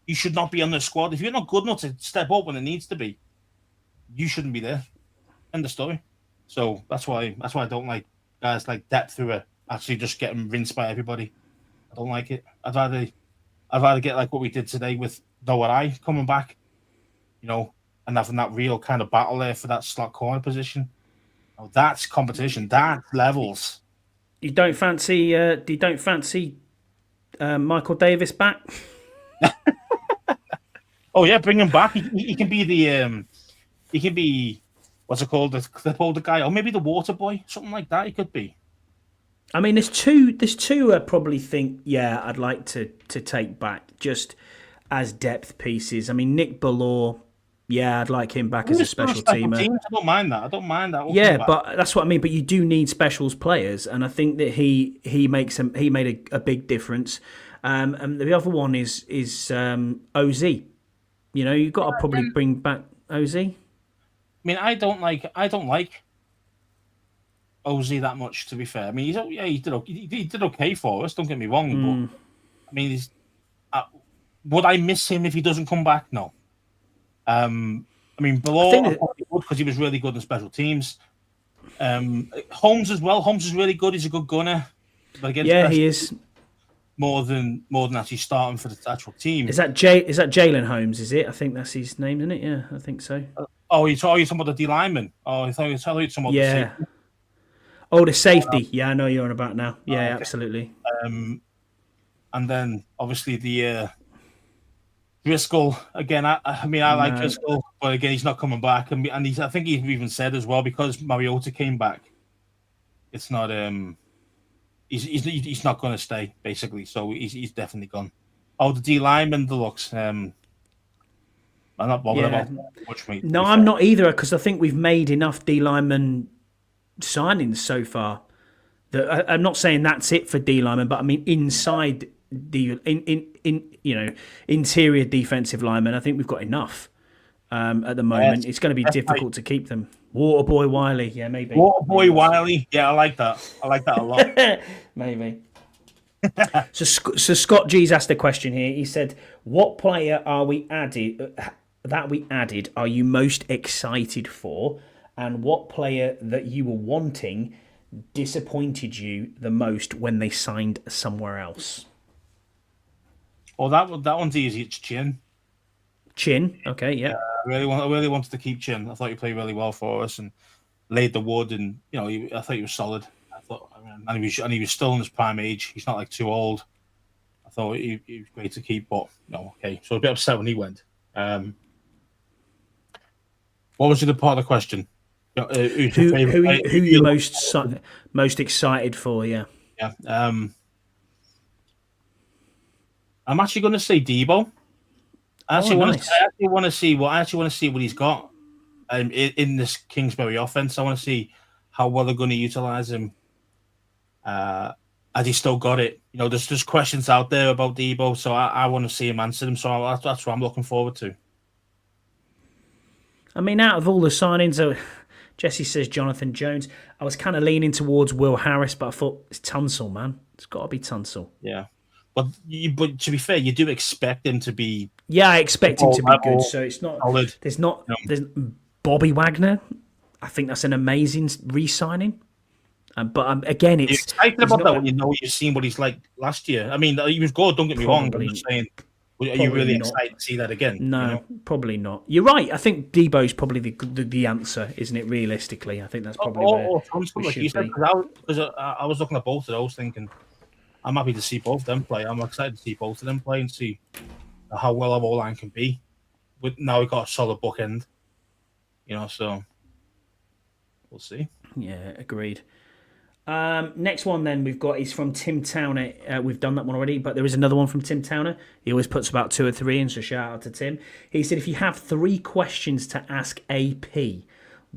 You should not be on the squad. If you're not good enough to step up when it needs to be, you shouldn't be there. End of story. So that's why I don't like guys like depth who are actually just getting rinsed by everybody. I don't like it. I'd rather get like what we did today with Wylie coming back, and having that real kind of battle there for that slot corner position. Oh, that's competition. That's levels. You don't fancy? Michael Davis back? Oh yeah, bring him back. He can be the he can be what's it called? The clip holder guy, or maybe the water boy, something like that. He could be. I mean, there's two I probably think, yeah, I'd like to take back just as depth pieces. I mean, Nick Ballore, yeah, I'd like him back as a special teamer. I don't mind that. Yeah, but that's what I mean. But you do need specials players, and I think that he made a big difference. And the other one is OZ. You've got to probably bring back OZ. I mean, I don't like OZ that much, to be fair. I mean, he did okay for us. Don't get me wrong, but I mean, would I miss him if he doesn't come back? No. I mean, Ballore because he was really good in special teams. Holmes as well. Holmes is really good. He's a good gunner. But again, he is more than actually starting for the actual team. Is that Jalen Holmes? Is it? I think that's his name, isn't it? Yeah, I think so. You're talking about the D lineman. Oh, I thought you were talking about the safety. Oh, the safety. Yeah, I know you're on about now. Yeah, okay. Absolutely. And then obviously the Driscoll again. I mean, I like Driscoll, but again, he's not coming back. And I think he even said as well, because Mariota came back, it's not he's not going to stay basically. So he's definitely gone. Oh, the D lineman deluxe. I'm not bothered about much. No, I'm not either, because I think we've made enough D lineman signings so far. That I'm not saying that's it for D lineman, but I mean inside interior defensive linemen, I think we've got enough at the moment. It's going to be difficult to keep them. Waterboy Wylie, yeah, maybe. Waterboy Wylie, yeah, I like that. I like that a lot. Maybe. So Scott G's asked a question here. He said, "What player are we added are you most excited for, and what player that you were wanting disappointed you the most when they signed somewhere else?" Well, that one's easy. It's Chin. Chin, okay, yeah. I really wanted to keep Chin. I thought he played really well for us and laid the wood, and I thought he was solid. And he was still in his prime age. He's not like too old. I thought he was great to keep, but no, okay. So I was a bit upset when he went. What was the other part of the question? Who you most excited for? Yeah. Yeah. I'm actually going to say Debo. I actually want to see what he's got in this Kingsbury offense. I want to see how well they're going to utilize him. Has he still got it? There's questions out there about Debo, so I want to see him answer them. So that's what I'm looking forward to. I mean, out of all the signings, Jesse says Jonathan Jones. I was kind of leaning towards Will Harris, but I thought it's Tunsil, man. It's got to be Tunsil. Yeah. But to be fair, you do expect him to be. Yeah, I expect him to be good. So it's not. Solid. There's Bobby Wagner. I think that's an amazing re-signing. But again, it's. You're excited about that when you've seen what he's like last year. I mean, he was good. Don't get me wrong. I'm just saying. Are you really excited to see that again? No, probably not. You're right. I think Debo's probably the answer, isn't it? Realistically, I think that's probably where we should be. Because I was looking at both of those, thinking, I'm happy to see both of them play. I'm excited to see both of them play and see how well our O-line can be. Now we've got a solid bookend, so we'll see. Yeah, agreed. Next one then we've got is from Tim Towner. We've done that one already, but there is another one from Tim Towner. He always puts about 2 or 3 in, so shout out to Tim. He said, if you have 3 questions to ask AP,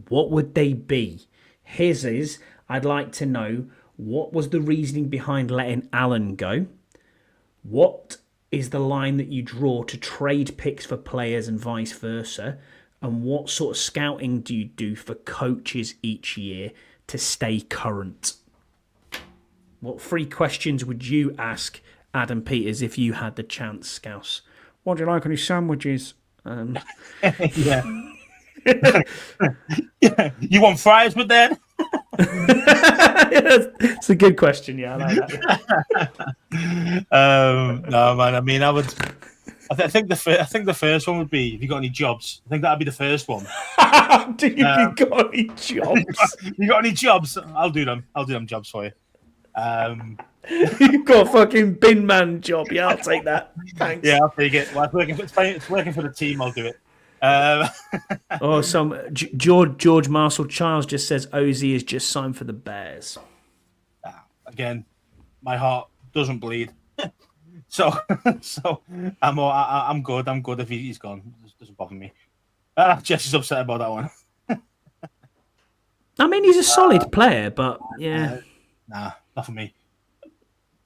what would they be? His is, I'd like to know, what was the reasoning behind letting Allen go? What is the line that you draw to trade picks for players and vice versa? And what sort of scouting do you do for coaches each year to stay current? What 3 questions would you ask Adam Peters if you had the chance, Scouse? What do you like on his sandwiches? Yeah. You want fries with that? It's a good question. Yeah, I like that. No, man. I mean, I think the first one would be, have you got any jobs? I think that'd be the first one. Do you got any jobs? You got any jobs? I'll do them. I'll do them jobs for you. You've got a fucking bin man job. Yeah, I'll take that. Thanks. Yeah, I'll take it. Well, it's working for the team. I'll do it. George Marshall Childs just says Ozzy is just signed for the Bears. Again, my heart doesn't bleed. so I'm good. I'm good if he's gone. It doesn't bother me. Jesse's upset about that one. I mean, he's a solid player, but yeah. Nah, not for me.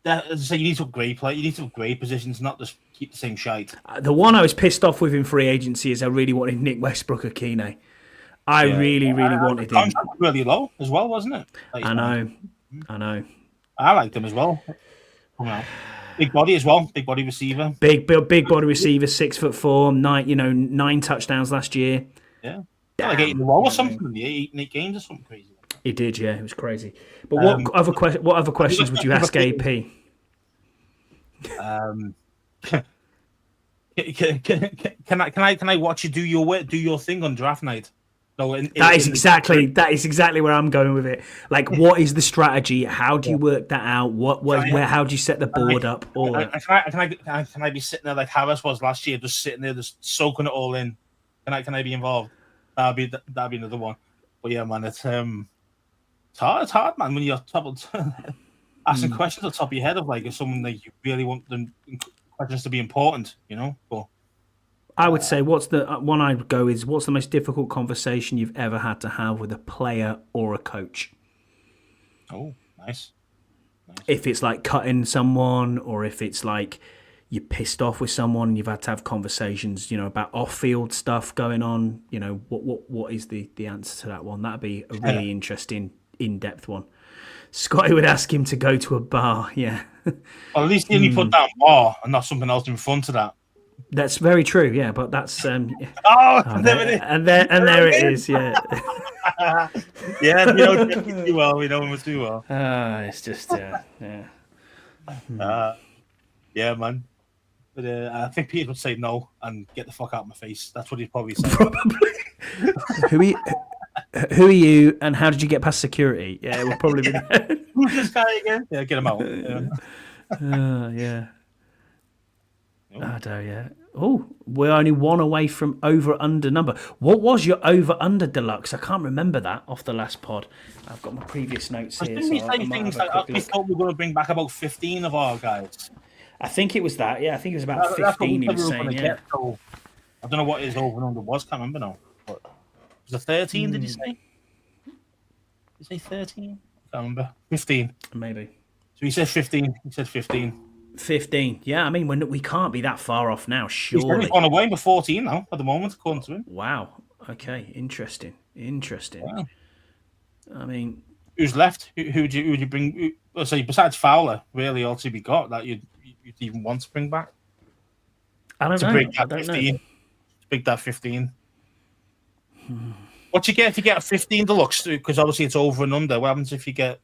As I say, you need to upgrade play. You need to upgrade positions, not just keep the same shite. The one I was pissed off with in free agency is I really wanted Nick Westbrook-Akine. I really wanted him. Really low as well, wasn't it? I know. I liked him as well. Big body as well. Big body receiver. Big body receiver, 6'4", 9 touchdowns last year. Yeah. Like 8 in a row or something. 8 games or something crazy. He did, yeah. It was crazy. But what other questions would you ask AP? Can I watch you do your thing on draft night? No, that is exactly where I'm going with it. Like, what is the strategy? How do you work that out? How do you set the board up? Can I be sitting there like Harris was last year, just sitting there, just soaking it all in? Can I be involved? That'd be another one. But yeah, man, it's hard, man, when you're asking questions on top of your head of like if someone that you really want them questions to be important, But I would say what's the most difficult conversation you've ever had to have with a player or a coach? Oh, nice. If it's like cutting someone, or if it's like you're pissed off with someone and you've had to have conversations, about off-field stuff going on, what is the answer to that one? That'd be a really interesting, in-depth one. Scotty would ask him to go to a bar, yeah. Well, at least he only put down bar and not something else in front of that. That's very true, yeah, but that's... there it is. And there it is, yeah. Yeah, we know him too well. We know him too well. It's just, yeah. Yeah, man. But I think Peter would say no and get the fuck out of my face. That's what he'd probably say. Who are you and how did you get past security? Yeah, it would probably be... Who's this guy again? Yeah, get him out. Yeah. I don't, yeah. Oh, we're only one away from over-under number. What was your over-under, Deluxe? I can't remember that off the last pod. I've got my previous notes here. We thought we were going to bring back about 15 of our guys. I think it was that, yeah. I think it was about 15 he was saying, yeah. So, I don't know what his over and under was. Can't remember now. But was it 13, did you say? Did you say 13? I can't remember. 15. Maybe. So he said 15. 15. Yeah, I mean, we can't be that far off now, surely. He's gone away with 14 now, at the moment, according to him. Wow. Okay, interesting. Yeah. I mean... Who's left? Who would you bring? Besides Fowler, really, all to be got that you'd even want to bring back? I don't know. Break that 15. To break that 15. What you get if you get a 15 deluxe? Because obviously it's over and under. What happens if you get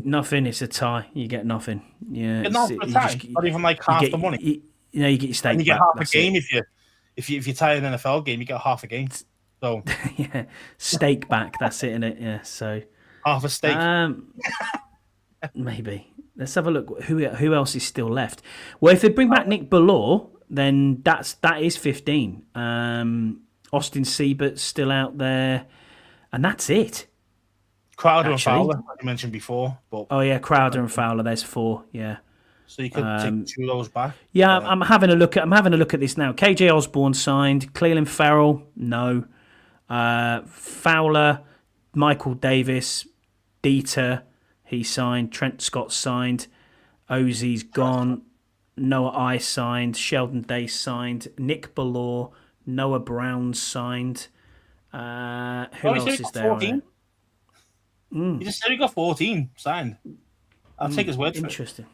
nothing? It's a tie. You get nothing. Yeah, not even like half the money. You get your stake. And you get back, half a game if you tie an NFL game, you get half a game. So yeah, stake back. That's it, innit? Yeah. So half a stake. Maybe. Let's have a look. Who else is still left? Well, if they bring back Nick Ballore, then that is 15. Austin Siebert's still out there, and that's it. Crowder and Fowler, like you mentioned before. But Crowder and Fowler. There's 4. Yeah. So you could take 2 of those back. Yeah, I'm having a look at this now. KJ Osborne signed. Cleveland Farrell, no. Fowler, Michael Davis, Dieter, he signed. Trent Scott signed. Ozzy's gone. Noah Ice signed. Sheldon Day signed. Nick Ballore, Noah Brown signed. Who else is there? 14? He just said he got 14 signed. I'll take his word for it. Interesting.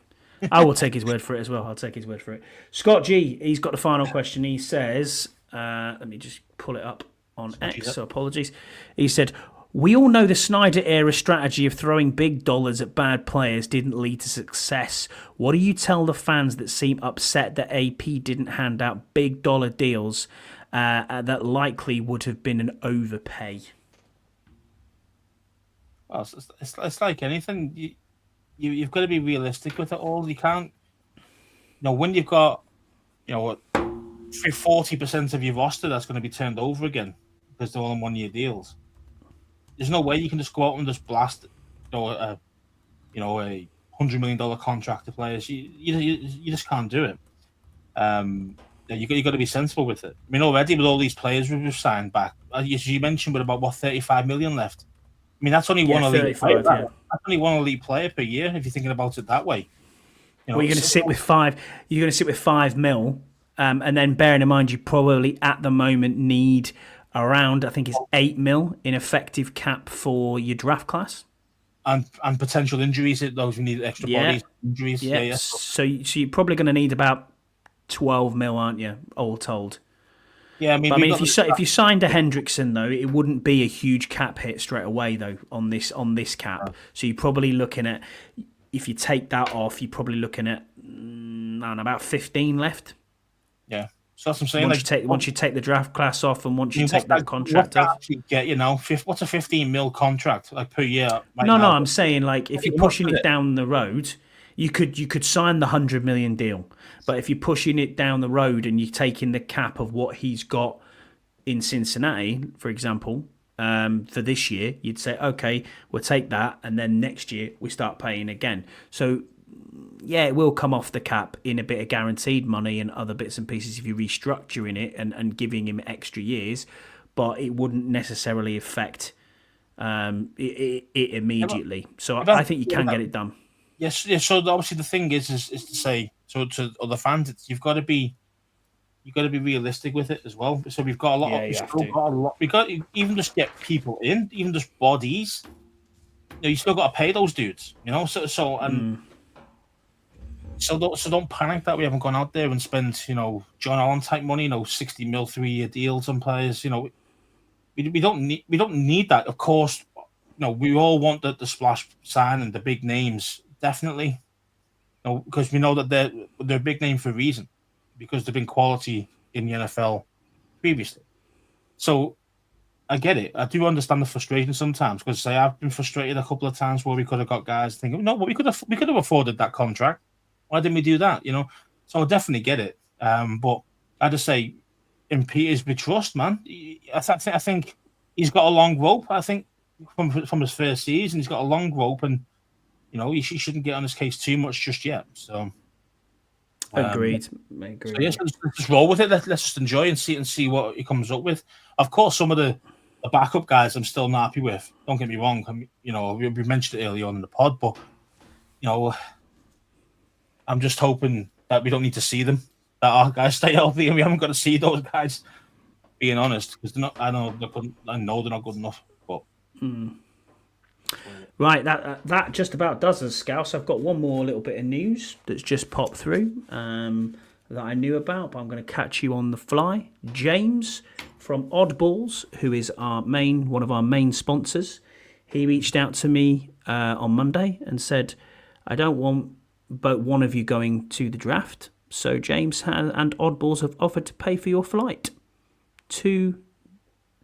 I will take his word for it as well. I'll take his word for it. Scott G, he's got the final question. He says, let me just pull it up on X, so apologies. He said, We all know the Snyder-era strategy of throwing big dollars at bad players didn't lead to success. What do you tell the fans that seem upset that AP didn't hand out big dollar deals that likely would have been an overpay? Well, it's like anything. You've got to be realistic with it all. You can't, when you've got, 40% of your roster that's going to be turned over again because they're all on 1-year deals. There's no way you can just go out and just blast, a $100 million contract to players. You just can't do it. You got to be sensible with it. I mean, already with all these players we've signed back, as you mentioned, with about 35 million left. I mean, that's only one elite player. That's only one elite player per year if you're thinking about it that way. Well, you're going to sit with five. You're going to sit with $5 million, and then bearing in mind you probably at the moment need around, I think it's $8 million in effective cap for your draft class, and potential injuries. Those who need extra bodies, injuries. Yeah. So you're probably going to need about 12 mil, aren't you? All told. Yeah, I mean, if you signed a Hendrickson though, it wouldn't be a huge cap hit straight away though on this cap. So you're probably looking at, if you take that off, you're probably looking at about 15 left. Yeah, so that's what I'm saying. Once you take the draft class off, and once you take that contract off, actually get what's a 15 mil contract like per year? No, I'm saying like if you're pushing it down the road. You could sign the $100 million deal, but if you're pushing it down the road and you're taking the cap of what he's got in Cincinnati, for example, for this year, you'd say, okay, we'll take that, and then next year we start paying again. So, yeah, it will come off the cap in a bit of guaranteed money and other bits and pieces if you're restructuring it and giving him extra years, but it wouldn't necessarily affect it immediately. So I think you can get it done. Yes. So obviously the thing is to say, so to other fans, you've got to be realistic with it as well. So we've got a lot. We got even just get people in, even just bodies. You still got to pay those dudes. So don't panic that we haven't gone out there and spent John Allen type money, 60 mil 3-year deals on players. We don't need that. Of course, we all want the splash sign and the big names. Definitely, because we know that they're a big name for a reason, because they've been quality in the NFL previously. So I get it. I do understand the frustration sometimes, because I've been frustrated a couple of times where we could have got guys thinking, no, but we could have afforded that contract. Why didn't we do that? So I definitely get it. But I just say, in Peters we trust, man. I think he's got a long rope. I think from his first season, he's got a long rope, and he shouldn't get on his case too much just yet. So, agreed. So yes, let's just roll with it. Let's just enjoy and see what he comes up with. Of course, some of the backup guys I'm still not happy with. Don't get me wrong. We mentioned it early on in the pod, but I'm just hoping that we don't need to see them. That our guys stay healthy, and we haven't got to see those guys. Being honest, because they're not. I know they're not good enough. But. Right, that just about does us, Scouse. I've got one more little bit of news that's just popped through that I knew about, but I'm going to catch you on the fly. James from Oddballs, who is one of our main sponsors, he reached out to me on Monday and said, I don't want but one of you going to the draft, so James and Oddballs have offered to pay for your flight to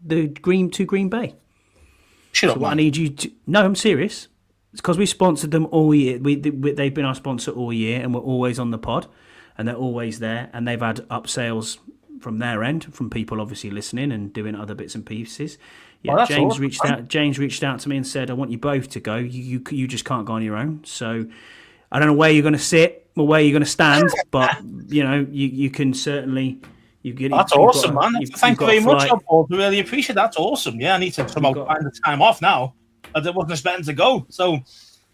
Green Bay. So what I need you to... No, I'm serious. It's because we sponsored them all year. They've been our sponsor all year, and we're always on the pod, and they're always there, and they've had upsales from their end, from people obviously listening and doing other bits and pieces. Yeah, James reached out to me and said, I want you both to go. You just can't go on your own. So I don't know where you're going to sit or where you're going to stand, but you can certainly... That's awesome, man. Thank you very much, Paul. I really appreciate that. That's awesome. Yeah, I need to somehow find the time off now. I wasn't expecting to go. So,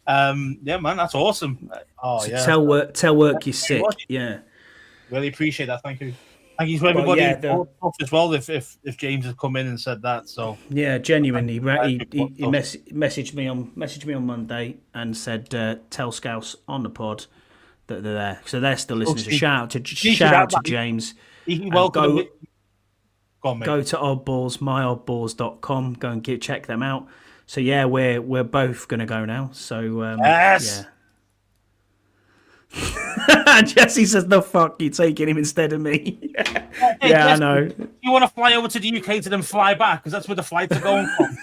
yeah, man, that's awesome. Oh, yeah. Tell work you're sick. Yeah. Really appreciate that. Thank you. Thank you to everybody as well. If James has come in and said that, so yeah, genuinely, he messaged me on Monday and said, "Tell Scouse on the pod that they're there." So they're still listening. So shout out to James. Go to Oddballs, myoddballs.com. Go and check them out. So yeah, we're both gonna go now. So Yes. yeah. Jesse says, "The fuck, you taking him instead of me?" Hey, yeah, I Jesse, know. You want to fly over to the UK to then fly back because that's where the flights are going from.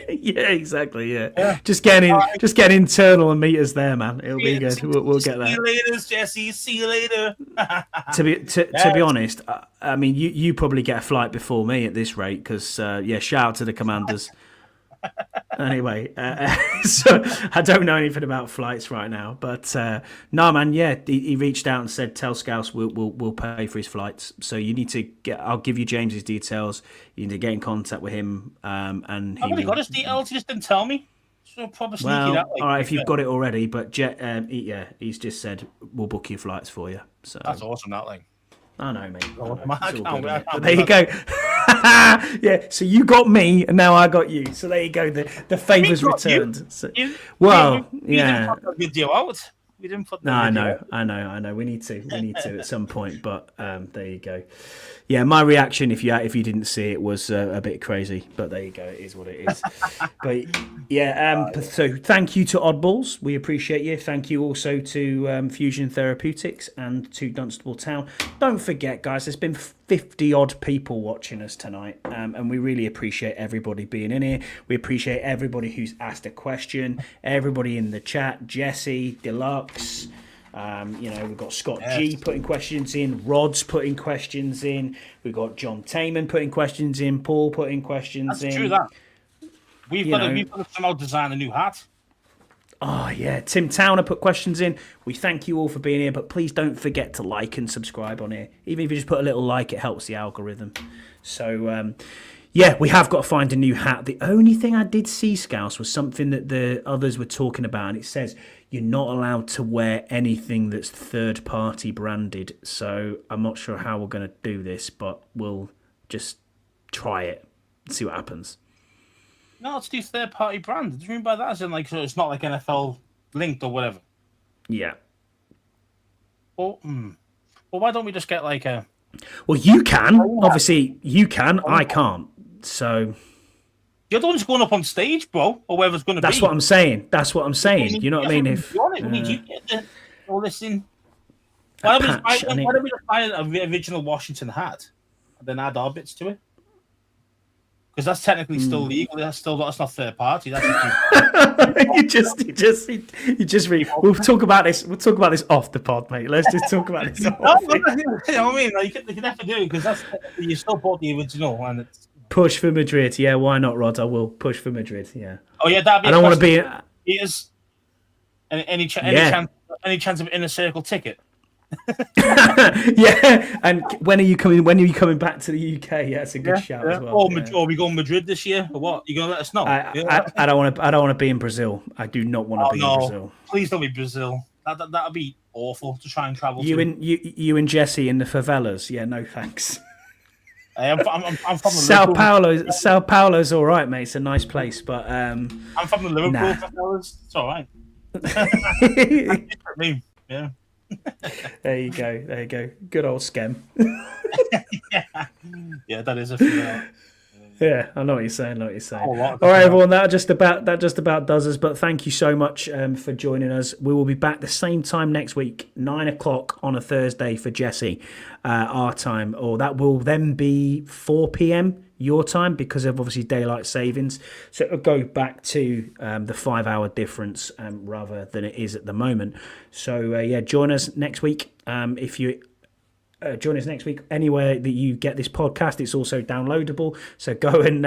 Yeah, exactly. Yeah. Just get internal and meet us there, man. It'll be good. We'll get there. See you later, Jesse. See you later. To be honest, I mean, you probably get a flight before me at this rate because shout out to the Commanders. Anyway, so I don't know anything about flights right now, but no, man. Yeah, he reached out and said, "Tell Scouse we'll pay for his flights." So you need to get. I'll give you James's details. You need to get in contact with him, and I've already got his details. He just didn't tell me. So probably sneaky well, that way. all right, if you've got it already, but he's just said we'll book your flights for you. So that's awesome, that thing. I know, mate. But there you go. Yeah, so you got me, and now I got you. So there you go. The favours returned. So, we didn't put the video out. We didn't put. I know. We need to at some point. But there you go. Yeah, my reaction, if you didn't see it, was a bit crazy. But there you go. It is what it is. But yeah, so thank you to Oddballs. We appreciate you. Thank you also to Fusion Therapeutics and to Dunstable Town. Don't forget, guys, there's been 50 odd people watching us tonight, and we really appreciate everybody being in here. We appreciate everybody who's asked a question, everybody in the chat, Jesse, Deluxe. We've got Scott G putting questions in, Rod's putting questions in, we've got John Taman putting questions in, Paul putting questions in. That's true, that. We've got to somehow design a new hat. Oh, yeah. Tim Towner put questions in. We thank you all for being here, but please don't forget to like and subscribe on here. Even if you just put a little like, it helps the algorithm. So, we have got to find a new hat. The only thing I did see, Scouse, was something that the others were talking about, and it says you're not allowed to wear anything that's third-party branded. So I'm not sure how we're going to do this, but we'll just try it and see what happens. No, let's do third-party brand. Do you mean by that? As in, so it's not like NFL linked or whatever? Yeah. Well, why don't we just get like a... Well, you can. Obviously, you can. I can't. So... You're the one who's going up on stage, bro, or wherever it's going to be. That's what I'm saying. You know what I mean? We need you to get all this in. Why don't we just buy an original Washington hat and then add our bits to it? Because that's technically still legal. That's not third party. That's We'll talk about this. We'll talk about this off the pod, mate. Let's just talk about this. You know what I mean? Like, you can never do it because that's you still bought the original and it's push for Madrid. Yeah, why not, Rod? I will push for Madrid. Yeah. Oh yeah, that'd be. I don't want to be. Is any chance of inner circle ticket? Yeah, and when are you coming? When are you coming back to the UK? Yeah, that's a good shout as well. Or we go Madrid this year, or what? You gonna let us know? I don't want to. I don't want to be in Brazil. I do not want to be in Brazil. Please don't be Brazil. That'd be awful to try and travel. You and Jesse in the favelas. Yeah, no thanks. I'm from Sao Paulo. Sao Paulo's all right, mate. It's a nice place, but I'm from the Liverpool favelas. It's all right. Yeah. There you go. Good old Skem. Yeah, that is a female. Yeah, I know what you're saying. All right, everyone, that just about does us. But thank you so much for joining us. We will be back the same time next week, 9:00 on a Thursday for Jesse, our time, or that will then be 4 p.m. your time because of obviously daylight savings. So it'll go back to the 5-hour difference rather than it is at the moment. So join us next week. If you join us next week anywhere that you get this podcast, it's also downloadable. So go and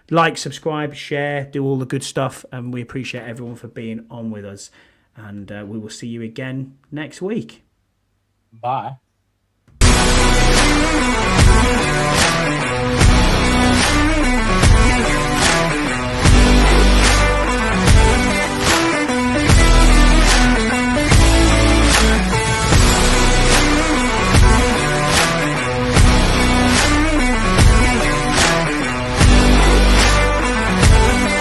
like, subscribe, share, do all the good stuff. And we appreciate everyone for being on with us. And we will see you again next week. Bye.